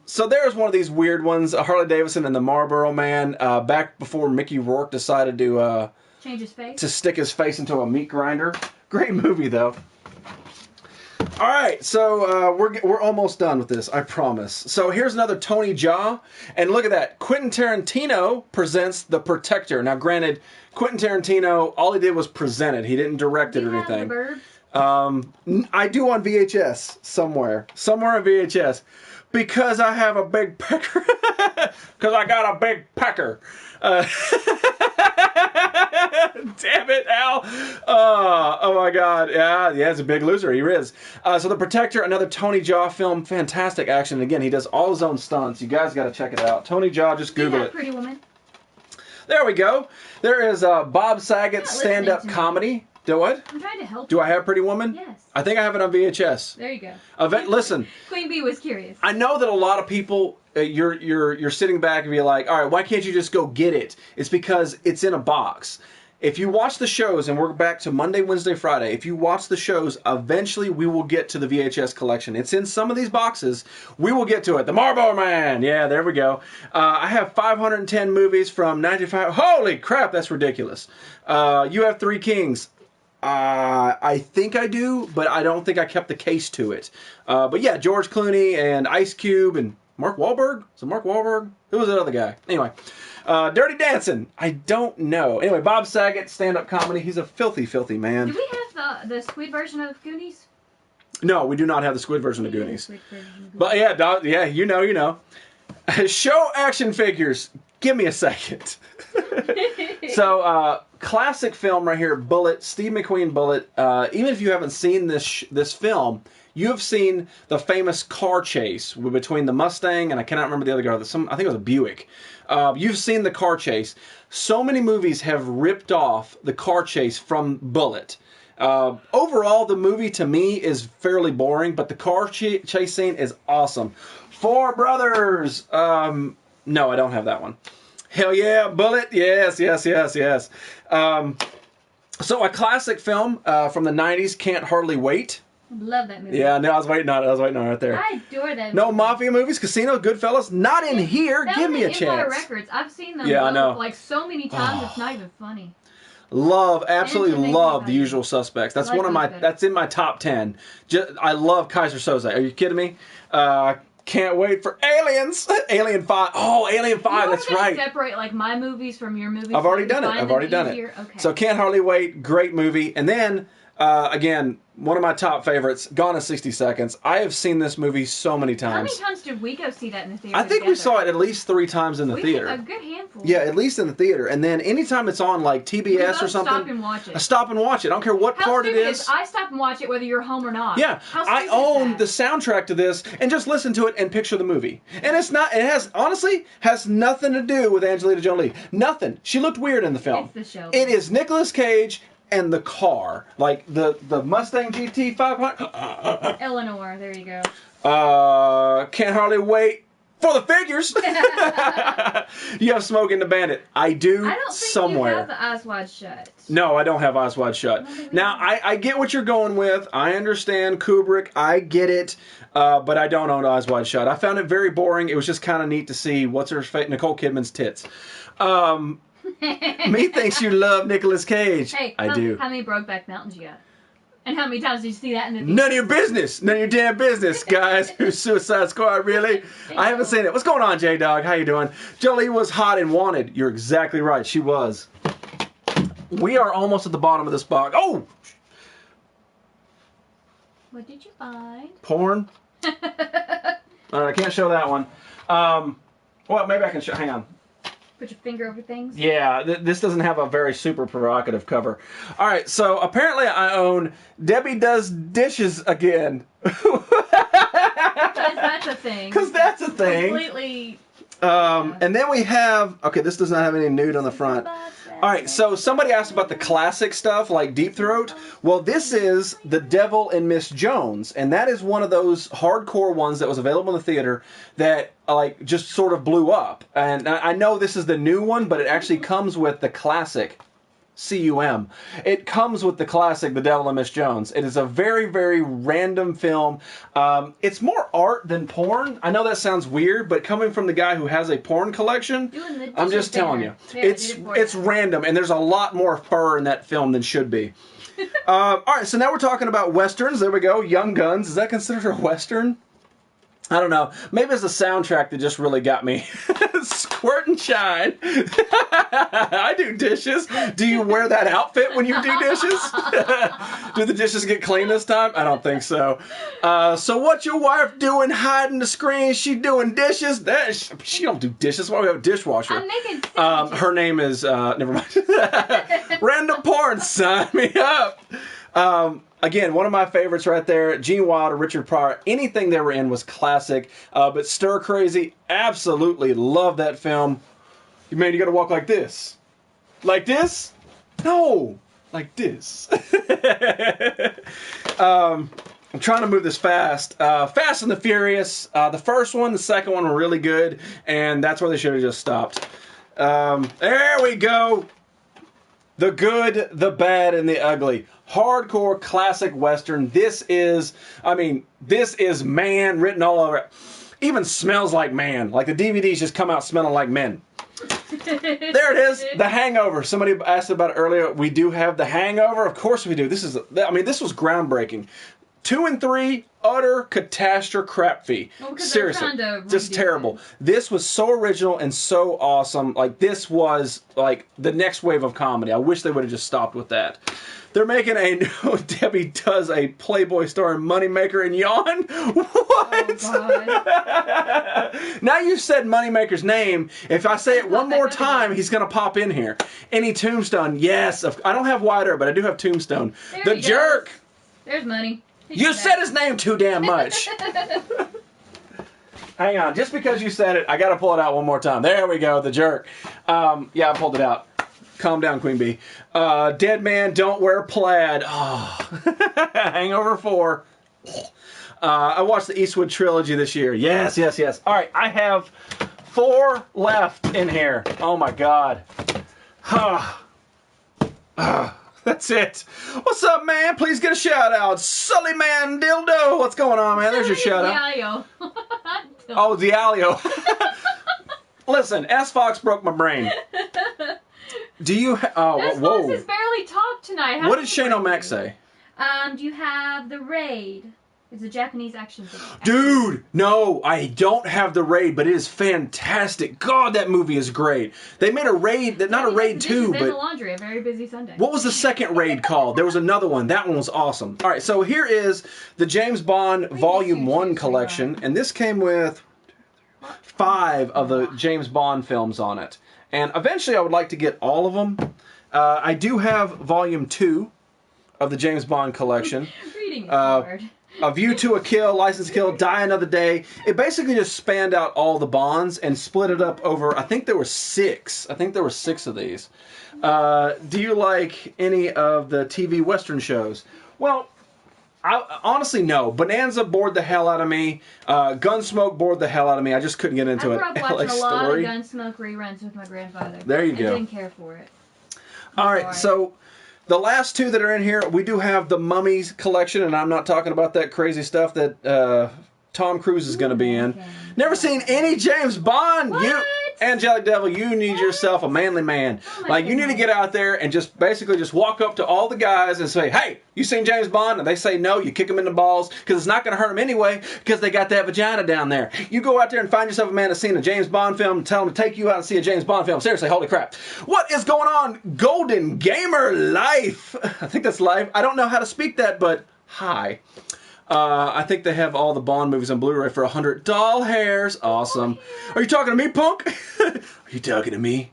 So there's one of these weird ones. Harley Davidson and the Marlboro Man. Back before Mickey Rourke decided to change his face. To stick his face into a meat grinder. Great movie though. All right, so we're almost done with this, I promise. So here's another Tony Jaa, and look at that. Quentin Tarantino presents The Protector. Now, granted, Quentin Tarantino, all he did was present it. He didn't direct it or anything. I do on VHS somewhere on VHS, because I have a big pecker. Because I got a big pecker. Damn it, Al. Oh my God. Yeah, it's a big loser. He is. So The Protector, another Tony Jaa film. Fantastic action. And again, he does all his own stunts. You guys got to check it out. Tony Jaa, just Google it. Pretty Woman. There we go. There is Bob Saget stand-up comedy. Do what? I'm trying to help. Do I have Pretty Woman? Yes. I think I have it on VHS. There you go. Listen. Queen Bee was curious. I know that a lot of people, you're sitting back and be like, all right, why can't you just go get it? It's because it's in a box. If you watch the shows, and we're back to Monday, Wednesday, Friday, if you watch the shows, eventually we will get to the VHS collection. It's in some of these boxes. We will get to it. The Marlboro Man. Yeah, there we go. I have 510 movies from 95. Holy crap, that's ridiculous. You have Three Kings. I think I do, but I don't think I kept the case to it. But yeah, George Clooney and Ice Cube and Mark Wahlberg. So Mark Wahlberg? Who was that other guy? Anyway. Dirty Dancing. I don't know. Anyway, Bob Saget, stand-up comedy. He's a filthy, filthy man. Do we have the squid version of Goonies? No, we do not have the squid version of Goonies. But yeah, you know. Show action figures. Give me a second. So, classic film right here, Bullitt, Steve McQueen Bullitt. Even if you haven't seen this film, you have seen the famous car chase between the Mustang and I cannot remember the other guy. I think it was a Buick. You've seen the car chase. So many movies have ripped off the car chase from Bullitt. Overall, the movie to me is fairly boring, but the car chase scene is awesome. Four Brothers. No, I don't have that one. Hell yeah, Bullitt. Yes. So a classic film from the 90s, Can't Hardly Wait. Love that movie. Yeah, no, I was waiting on it. Right there. I adore that movie. No mafia movies, Casino, Goodfellas, not in here. Give me a chance. Empire Records. I've seen them I know. like so many times, it's not even funny. Absolutely love The Usual Suspects. That's that's in my top 10. I love Kaiser Soze. Are you kidding me? Can't wait for Aliens. Alien 5. Oh, Alien 5, that's right. Separate like my movies from your movies. I've already done it. Okay. So Can't Hardly Wait, great movie. And then, again, one of my top favorites, Gone in 60 Seconds. I have seen this movie so many times. How many times did we go see that in the theater I think we saw it at least 3 times in the theater. A good handful. Yeah, at least in the theater. And then anytime it's on like TBS or something, stop and watch it. I stop and watch it. I don't care what part it is. I stop and watch it whether you're home or not. Yeah, I own the soundtrack to this and just listen to it and picture the movie. And it has nothing to do with Angelina Jolie. Nothing. She looked weird in the film. It's the show. It is Nicolas Cage and the car, like the Mustang GT 500. Eleanor, there you go. Can't Hardly Wait for the figures. You have Smoking the Bandit. I do. I don't think somewhere. you have the Eyes Wide Shut. No, I don't have Eyes Wide Shut. Now, I get what you're going with. I understand Kubrick. I get it. But I don't own Eyes Wide Shut. I found it very boring. It was just kind of neat to see Nicole Kidman's tits. Me thinks you love Nicolas Cage. Hey, I do. How many Brokeback Mountains you got? And how many times did you see that in the theater? None of your business. None of your damn business, guys. Who's Suicide Squad, really? I haven't seen it. What's going on, J-Dog? How you doing? Jolie was hot and wanted. You're exactly right. She was. We are almost at the bottom of this box. Oh! What did you find? Porn. All right, I can't show that one. Well, maybe I can show. Hang on. Put your finger over things? Yeah, this doesn't have a very super provocative cover. All right, so apparently I own Debbie Does Dishes Again. Because that's a thing. Because that's a thing. Completely. And then we have, okay, this does not have any nude on the front. All right, so somebody asked about the classic stuff like Deep Throat. Well, this is The Devil and Miss Jones, and that is one of those hardcore ones that was available in the theater that like just sort of blew up. And I know this is the new one, but it actually comes with the classic. C-U-M. It comes with the classic The Devil and Miss Jones. It is a very, very random film. It's more art than porn. I know that sounds weird, but coming from the guy who has a porn collection, I'm just telling you. It's random, and there's a lot more fur in that film than should be. All right, so now we're talking about Westerns. There we go. Young Guns. Is that considered a Western? I don't know. Maybe it's the soundtrack that just really got me. Squirt and shine. I do dishes. Do you wear that outfit when you do dishes? Do the dishes get clean this time? I don't think so. So what's your wife doing hiding the screen? She doing dishes? She don't do dishes. Why do we have a dishwasher? I'm making her name is, never mind. Random porn. Sign me up. Again, one of my favorites right there, Gene Wilder, Richard Pryor. Anything they were in was classic. But Stir Crazy, absolutely love that film. Man, you gotta walk like this. Like this? No, like this. I'm trying to move this fast. Fast and the Furious. The first one, the second one were really good. And that's where they should have just stopped. There we go. The Good, the Bad, and the Ugly. Hardcore classic Western. This is man written all over it. Even smells like man. Like the DVDs just come out smelling like men. There it is. The Hangover. Somebody asked about it earlier. We do have The Hangover. Of course we do. This was groundbreaking. 2 and 3, utter catastrophe. Well, because they're Seriously, trying to just redo terrible. it. This was so original and so awesome. Like, this was like the next wave of comedy. I wish they would have just stopped with that. They're making Debbie does a Playboy starring Moneymaker and Yawn. What? Oh, God. Now you've said Moneymaker's name. If I say it one more time, he's going to pop in here. Any Tombstone? Yes. I don't have White Earp, but I do have Tombstone. There The he Jerk. goes. There's money. You said his name too damn much. Hang on. Just because you said it, I got to pull it out one more time. There we go. The Jerk. Yeah, I pulled it out. Calm down, Queen Bee. Dead Man Don't Wear Plaid. Oh. Hangover 4. I watched the Eastwood trilogy this year. Yes. All right, I have 4 left in here. Oh my God. That's it. What's up, man? Please get a shout out. Sully Man Dildo. What's going on, man? There's your shout out. Oh, Dialio. Listen, S Fox broke my brain. Do you? This whoa. boss has barely talked tonight. What did Shane O'Mac say? You have The Raid. It's a Japanese action film. Dude, no, I don't have The Raid, but it is fantastic. God, that movie is great. They made a Raid, not a Raid 2, In the but laundry, a very busy Sunday. what was the second Raid called? There was another one. That one was awesome. All right, so here is the James Bond Volume 1 collection, and this came with 5 of the James Bond films on it. And eventually I would like to get all of them. I do have Volume 2 of the James Bond collection. Reading is hard. A View to a Kill, License to Kill, Die Another Day. It basically just spanned out all the Bonds and split it up over, I think there were 6. I think there were 6 of these. Do you like any of the TV Western shows? Well, honestly, no. Bonanza bored the hell out of me. Gunsmoke bored the hell out of me. I just couldn't get into I it. grew up LA watching a lot of Story. Gunsmoke reruns with my grandfather. There you I go. didn't care for it. All right, so the last 2 that are in here, we do have the Mummies collection, and I'm not talking about that crazy stuff that Tom Cruise is going to be in. Okay. Never seen any James Bond. What? You, Angelic Devil, you need yourself a manly man. Oh my Like, you need to goodness. get out there and just basically just walk up to all the guys and say, hey, you seen James Bond? And they say no, you kick them in the balls, because it's not going to hurt them anyway, because they got that vagina down there. You go out there and find yourself a man that's seen a James Bond film and tell him to take you out and see a James Bond film. Seriously, holy crap. What is going on? Golden Gamer Life. I think that's life. I don't know how to speak that, but hi. I think they have all the Bond movies on Blu-ray for $100. Doll hairs. Awesome. Are you talking to me, punk? Are you talking to me,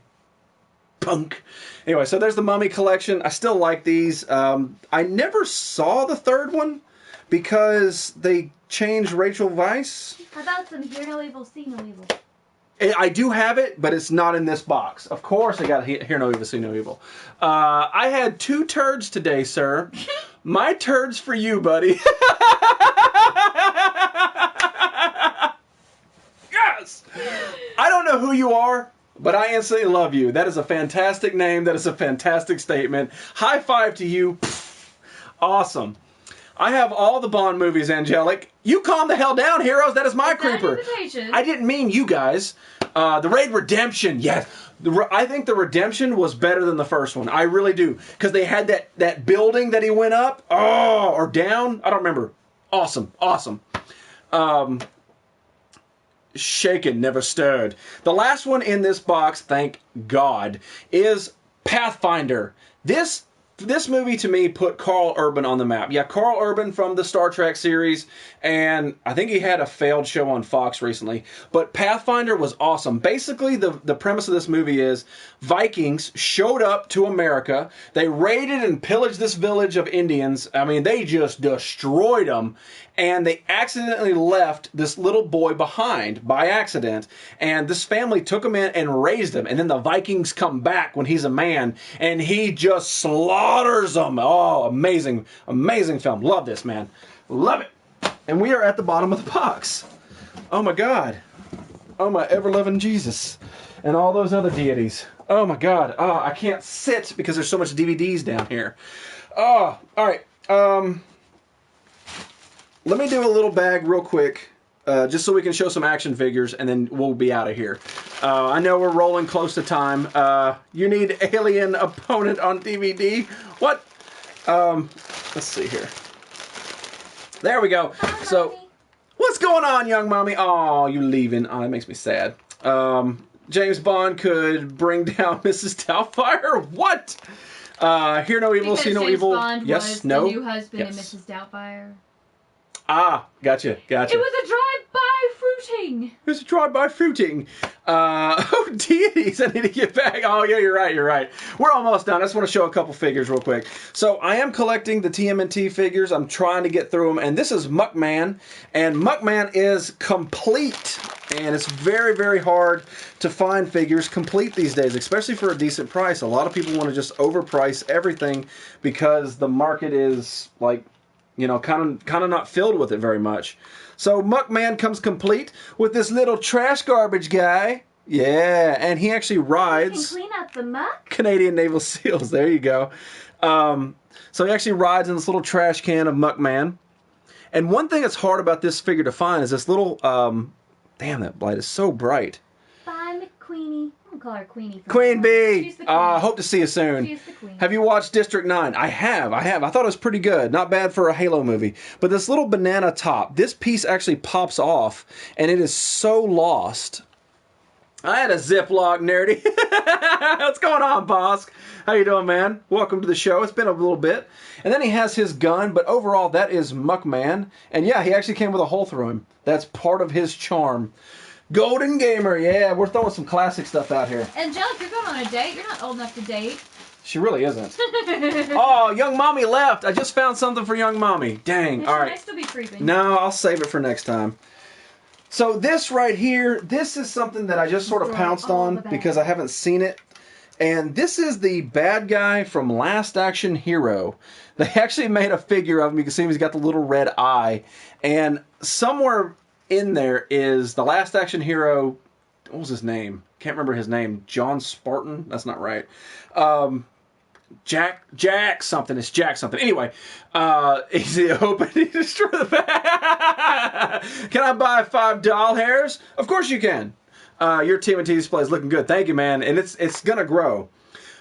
punk? Anyway, so there's the Mummy collection. I still like these. I never saw the third one because they changed Rachel Weisz. How about some Hear No Evil, See No Evil? I do have it, but it's not in this box. Of course I got Hear No Evil, See No Evil. I had 2 turds today, sir. My turd's for you, buddy. Yes! I don't know who you are, but I instantly love you. That is a fantastic name. That is a fantastic statement. High five to you. Awesome. I have all the Bond movies, Angelic. You calm the hell down, heroes. That is my creeper. I didn't mean you guys. The Raid Redemption, yes. I think the Redemption was better than the first one. I really do. Because they had that building that he went up. Oh, or down. I don't remember. Awesome. Awesome. Shaken, never stirred. The last one in this box, thank God, is Pathfinder. This movie, to me, put Carl Urban on the map. Yeah, Carl Urban from the Star Trek series, and I think he had a failed show on Fox recently. But Pathfinder was awesome. Basically, the premise of this movie is Vikings showed up to America. They raided and pillaged this village of Indians. I mean, they just destroyed them. And they accidentally left this little boy behind by accident. And this family took him in and raised him. And then the Vikings come back when he's a man. And he just slaughters them. Oh, amazing. Amazing film. Love this, man. Love it. And we are at the bottom of the box. Oh, my God. Oh, my ever-loving Jesus. And all those other deities. Oh, my God. Oh, I can't sit because there's so much DVDs down here. Oh, all right. Let me do a little bag real quick, just so we can show some action figures, and then we'll be out of here. I know we're rolling close to time. You need Alien Opponent on DVD. What? Let's see here. There we go. Hi, So, Mommy. what's going on, young mommy? Oh, you leaving. Oh, that makes me sad. James Bond could bring down Mrs. Doubtfire? What? Hear no evil, Because see no James evil. Bond Yes, was no. the new husband Yes. of Mrs. Doubtfire. Ah, gotcha. It was a drive-by fruiting. It was a drive-by fruiting. Oh, deities, I need to get back. Oh, yeah, you're right. We're almost done. I just want to show a couple figures real quick. So I am collecting the TMNT figures. I'm trying to get through them. And this is Muckman. And Muckman is complete. And it's very, very hard to find figures complete these days, especially for a decent price. A lot of people want to just overprice everything because the market is, like, you know, kind of not filled with it very much. So Muckman comes complete with this little trash garbage guy. Yeah, and he actually You can rides clean up the muck. Canadian Naval SEALs. There you go. So he actually rides in this little trash can of Muckman. And one thing that's hard about this figure to find is this little... damn, that light is so bright. Bye, McQueenie. I'm gonna call her Queenie. from Queen now on. Bee! She's the queen. Hope to see you soon. She's the queen. Have you watched District 9? I have. I thought it was pretty good. Not bad for a Halo movie. But this little banana top, this piece actually pops off, and it is so lost. I had a Ziploc, nerdy. What's going on, Bosk? How you doing, man? Welcome to the show. It's been a little bit. And then he has his gun, but overall, that is Muckman. And yeah, he actually came with a hole through him. That's part of his charm. Golden Gamer, yeah, we're throwing some classic stuff out here. Angelic, you're going on a date. You're not old enough to date. She really isn't. Oh, young mommy left. I just found something for young mommy. Dang. All Should I right. still be creeping? No, I'll save it for next time. So this right here, this is something that I just sort of pounced all on the bad. because I haven't seen it. And this is the bad guy from Last Action Hero. They actually made a figure of him. You can see him, he's got the little red eye. And somewhere in there is the Last Action Hero. What was his name? Can't remember his name. John Spartan? That's not right. Jack something. It's Jack something. Anyway, he's hoping to destroy the bag. Can I buy 5 doll hairs? Of course you can. Your TMNT display is looking good. Thank you, man. And it's gonna grow.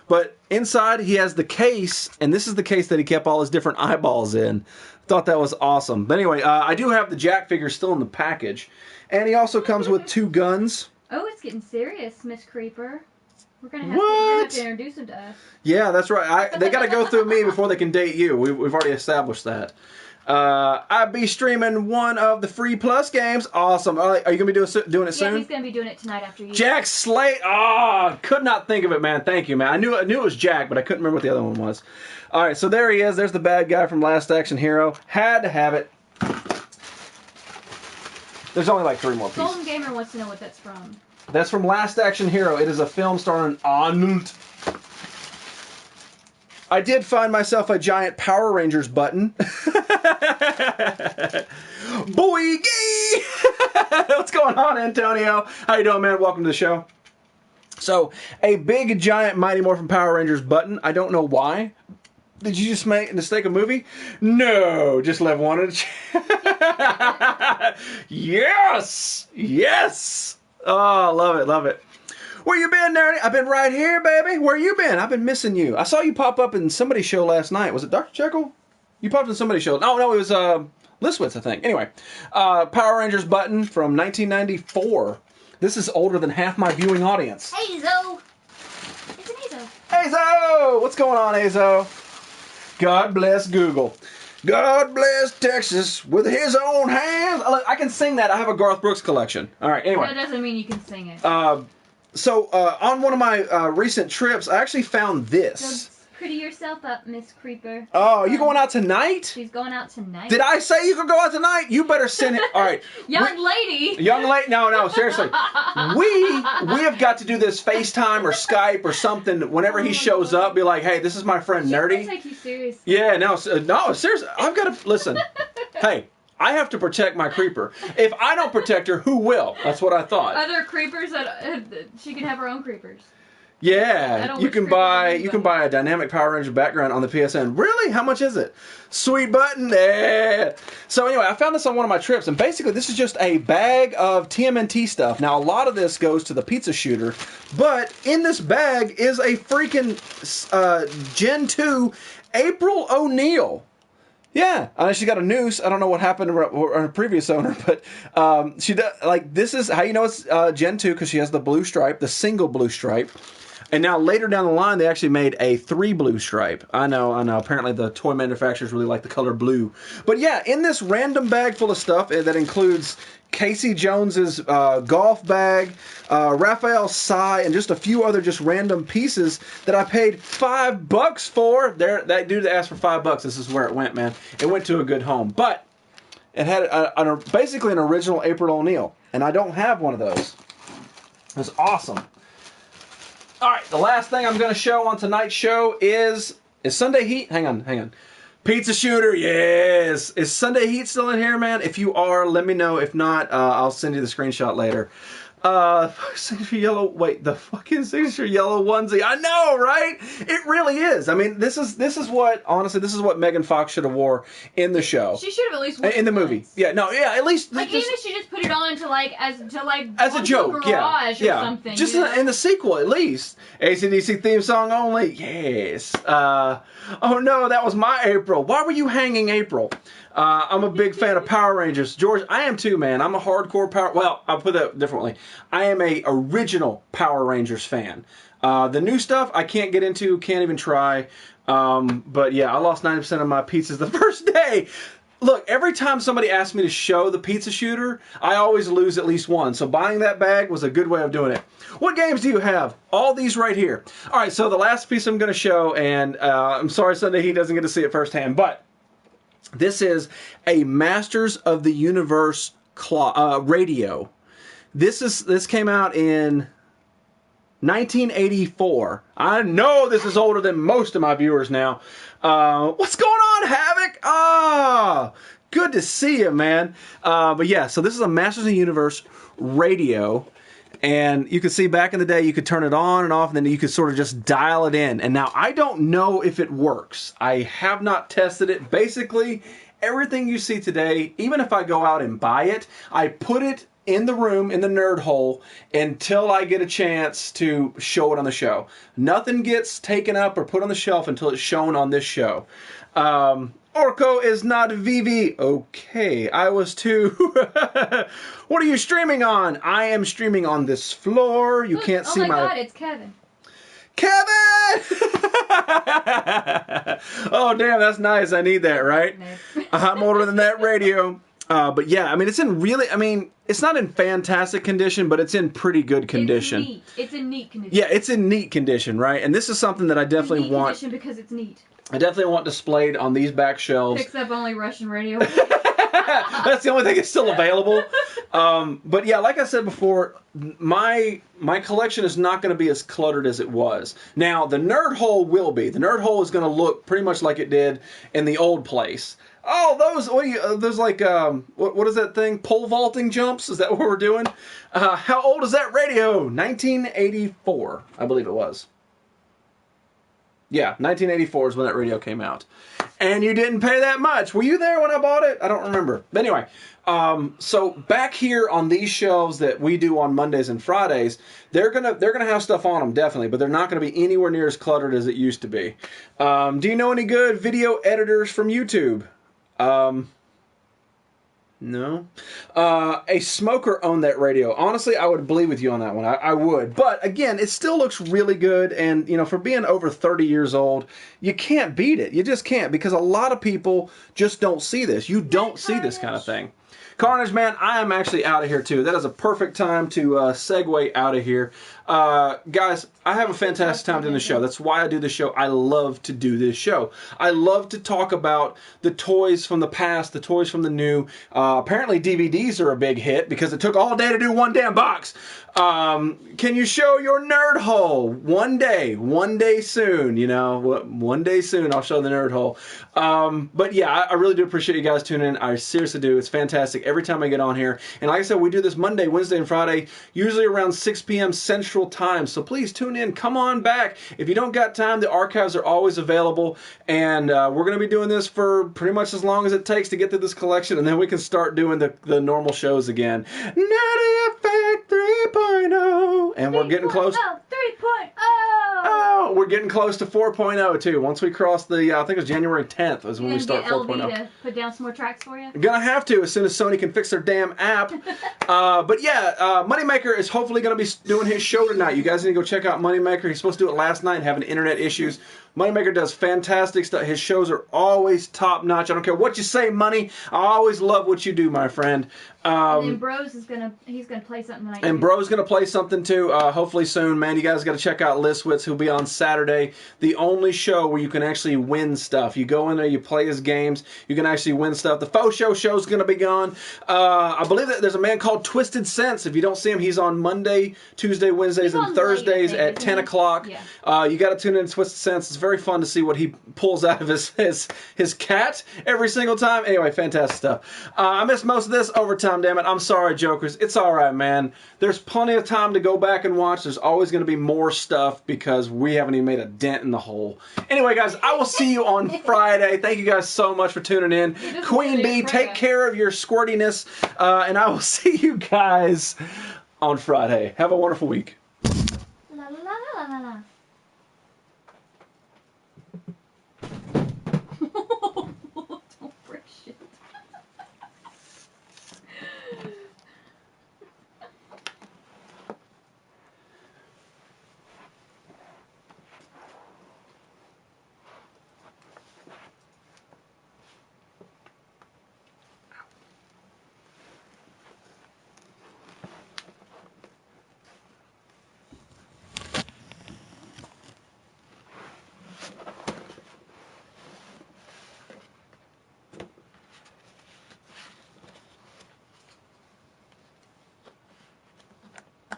But inside he has the case, and this is the case that he kept all his different eyeballs in. Thought that was awesome. But anyway, I do have the Jack figure still in the package, and he also comes with 2 guns. Oh, it's getting serious, Miss Creeper. We're gonna What? have to introduce him to us. Yeah, that's right. They got to go through me before they can date you. We've already established that. I'll be streaming one of the free plus games. Awesome. Are you going to be doing it Yeah, soon? he's gonna be doing it tonight after you. Jack Slate. Oh, could not think of it, man. Thank you, man. I knew it was Jack, but I couldn't remember what the other one was. All right, so there he is. There's the bad guy from Last Action Hero. Had to have it. There's only like 3 more pieces. Golden Gamer wants to know what that's from. That's from Last Action Hero. It is a film starring Arnold. I did find myself a giant Power Rangers button. Boy-gee! What's going on, Antonio? How you doing, man? Welcome to the show. So, a big, giant Mighty Morphin Power Rangers button. I don't know why. Did you just make a mistake a movie? No, just Lev wanted to. Yes! Yes! Oh, love it. Where you been, Nerdy? I've been right here, baby. Where you been? I've been missing you. I saw you pop up in somebody's show last night. Was it Dr. Jekyll? You popped in somebody's show. Oh, no, it was Listwitz, I think. Anyway, Power Rangers button from 1994. This is older than half my viewing audience. Hey, Zo! It's an Azo. Azo! What's going on, Azo? God bless Google. God bless Texas with his own hands. I can sing that. I have a Garth Brooks collection. All right, anyway. That doesn't mean you can sing it. So on one of my recent trips, I actually found this. So pretty yourself up, Miss Creeper. Oh, you going out tonight? She's going out tonight. Did I say you could go out tonight? You better send it. All right. Young lady! Young lady, no, seriously. We have got to do this FaceTime or Skype or something whenever he shows up. Be like, hey, this is my friend Nerdy. She's take you seriously. Yeah, no, seriously. I've got to listen. Hey, I have to protect my creeper. If I don't protect her, who will? That's what I thought. Are there creepers that she can have her own creepers? I Yeah, don't you wish can creeper buy on you can anybody. buy a dynamic Power Ranger background on the PSN. Really? How much is it? Sweet button. Yeah. So anyway, I found this on one of my trips, and basically this is just a bag of TMNT stuff. Now a lot of this goes to the pizza shooter, but in this bag is a freaking Gen 2 April O'Neil. Yeah, she got a noose. I don't know what happened to her previous owner, but she does, like, this is how you know it's Gen 2 because she has the blue stripe, the single blue stripe. And now later down the line, they actually made a 3 blue stripe. I know. Apparently the toy manufacturers really like the color blue. But yeah, in this random bag full of stuff that includes Casey Jones's golf bag, Raphael Sai, and just a few other just random pieces that I paid $5 for. That dude that asked for $5, this is where it went, man. It went to a good home. But it had basically an original April O'Neil, and I don't have one of those. It was awesome. All right, the last thing I'm going to show on tonight's show is Sunday Heat. Hang on. Pizza Shooter, yes. Is Sunday Heat still in here, man? If you are, let me know. If not, I'll send you the screenshot later. Signature yellow. Wait, the fucking signature yellow onesie. I know, right? It really is. I mean, this is what, honestly, this is what Megan Fox should have wore in the show. She should have at least worn in the movie. Yeah, no, yeah, at least like even if she just put it on as a joke, or something. Just in the sequel, at least. AC/DC theme song only. Yes. Oh no, that was my April. Why were you hanging April? I'm a big fan of Power Rangers. George, I am too, man. I'm a hardcore well, I'll put that differently. I am a original Power Rangers fan. The new stuff I can't get into, can't even try. But yeah, I lost 90% of my pizzas the first day. Look, every time somebody asks me to show the Pizza Shooter, I always lose at least one. So buying that bag was a good way of doing it. What games do you have? All these right here. All right, so the last piece I'm going to show, and I'm sorry Sunday he doesn't get to see it firsthand, but this is a Masters of the Universe radio. This came out in 1984. I know this is older than most of my viewers now. What's going on, Havoc? Good to see you, man. But yeah, so this is a Masters of the Universe radio. And you can see back in the day, you could turn it on and off, and then you could sort of just dial it in. And now I don't know if it works. I have not tested it. Basically, everything you see today, even if I go out and buy it, I put it in the room, in the nerd hole, until I get a chance to show it on the show. Nothing gets taken up or put on the shelf until it's shown on this show. Orko is not Vivi. Okay, I was too. What are you streaming on? I am streaming on this floor. You can't see my... Oh my god, it's Kevin. Kevin! Oh, damn, that's nice. I need that, right? I'm older than that radio. But yeah, I mean, it's not in fantastic condition, but it's in pretty good condition. It's in neat condition. Yeah, it's in neat condition, right? And this is something that I definitely want. Condition because it's neat. I definitely want displayed on these back shelves. Picks up only Russian radio. That's the only thing that's still available. But yeah, like I said before, my collection is not going to be as cluttered as it was. Now, the nerd hole will be. The nerd hole is going to look pretty much like it did in the old place. Oh, those like, what is that thing? Pole vaulting jumps? Is that what we're doing? How old is that radio? 1984, I believe it was. Yeah, 1984 is when that radio came out. And you didn't pay that much. Were you there when I bought it? I don't remember. But anyway, so back here on these shelves that we do on Mondays and Fridays, they're gonna have stuff on them, definitely, but they're not gonna be anywhere near as cluttered as it used to be. Do you know any good video editors from YouTube? No. A smoker owned that radio. Honestly, I would bleed with you on that one. I would. But again, it still looks really good. And, you know, for being over 30 years old, you can't beat it. You just can't, because a lot of people just don't see this. You don't see this kind of thing. Carnage, man, I am actually out of here too. That is a perfect time to segue out of here. Guys, I have a fantastic time doing the show. That's why I do the show. I love to do this show. I love to talk about the toys from the past, the toys from the new. Apparently DVDs are a big hit because it took all day to do one damn box. Can you show your nerd hole? One day soon, you know, one day soon I'll show the nerd hole. But yeah, I really do appreciate you guys tuning in. I seriously do. It's fantastic every time I get on here. And like I said, we do this Monday, Wednesday, and Friday, usually around 6 p.m. Central Time. So please tune in. Come on back. If you don't got time, the archives are always available. And we're going to be doing this for pretty much as long as it takes to get through this collection. And then we can start doing the normal shows again. Nerdy Effect 3.0. And we're getting close. 3.0. Oh, No, we're getting close to 4.0 too. Once we cross the, I think it's January 10th is when we start 4.0. LV to put down some more tracks for you? Gonna have to as soon as Sony can fix their damn app. But yeah, Moneymaker is hopefully gonna be doing his show tonight. You guys need to go check out Moneymaker. He's supposed to do it last night, having internet issues. Moneymaker does fantastic stuff. His shows are always top notch. I don't care what you say, Money. I always love what you do, my friend. And then Bros is he's gonna play something tonight. And Bro's going to play something too, hopefully soon. Man, you guys got to check out Liswitz, who'll be on Saturday. The only show where you can actually win stuff. You go in there, you play his games, you can actually win stuff. The Faux show's going to be gone. I believe that there's a man called Twisted Sense. If you don't see him, he's on Monday, Tuesday, Wednesdays, and Thursdays at 10 o'clock. Yeah. You got to tune in to Twisted Sense. It's very fun to see what he pulls out of his cat every single time. Anyway, fantastic stuff. I missed most of this overtime, damn it. I'm sorry, Jokers. It's all right, man. There's plenty of time to go back and watch. There's always going to be more stuff because we haven't even made a dent in the hole. Anyway, guys, I will see you on Friday. Thank you guys so much for tuning in. Queen Bee, take care of your squirtiness, and I will see you guys on Friday. Have a wonderful week. La la la la la la. Don't break shit.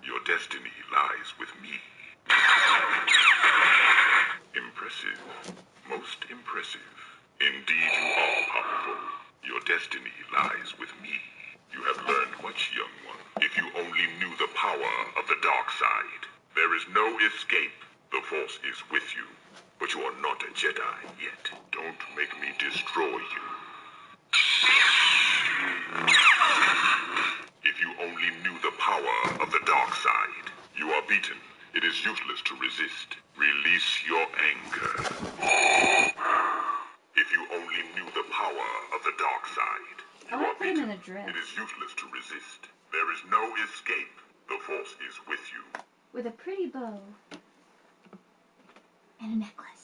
Your destiny lies with me. Impressive. Most impressive. Indeed, you are powerful. Your destiny lies with me. You have learned much, young one. If you only knew the power of the dark side. There is no escape. The Force is with you. But you are not a Jedi yet. Don't make me destroy you. If you only knew the power of the dark side. You are beaten. It is useless to resist. Release your anger. If you only knew the power of the dark side. You I are put him in beaten. a dress It is useless to resist. There is no escape. The Force is with you. with a pretty bow and a necklace.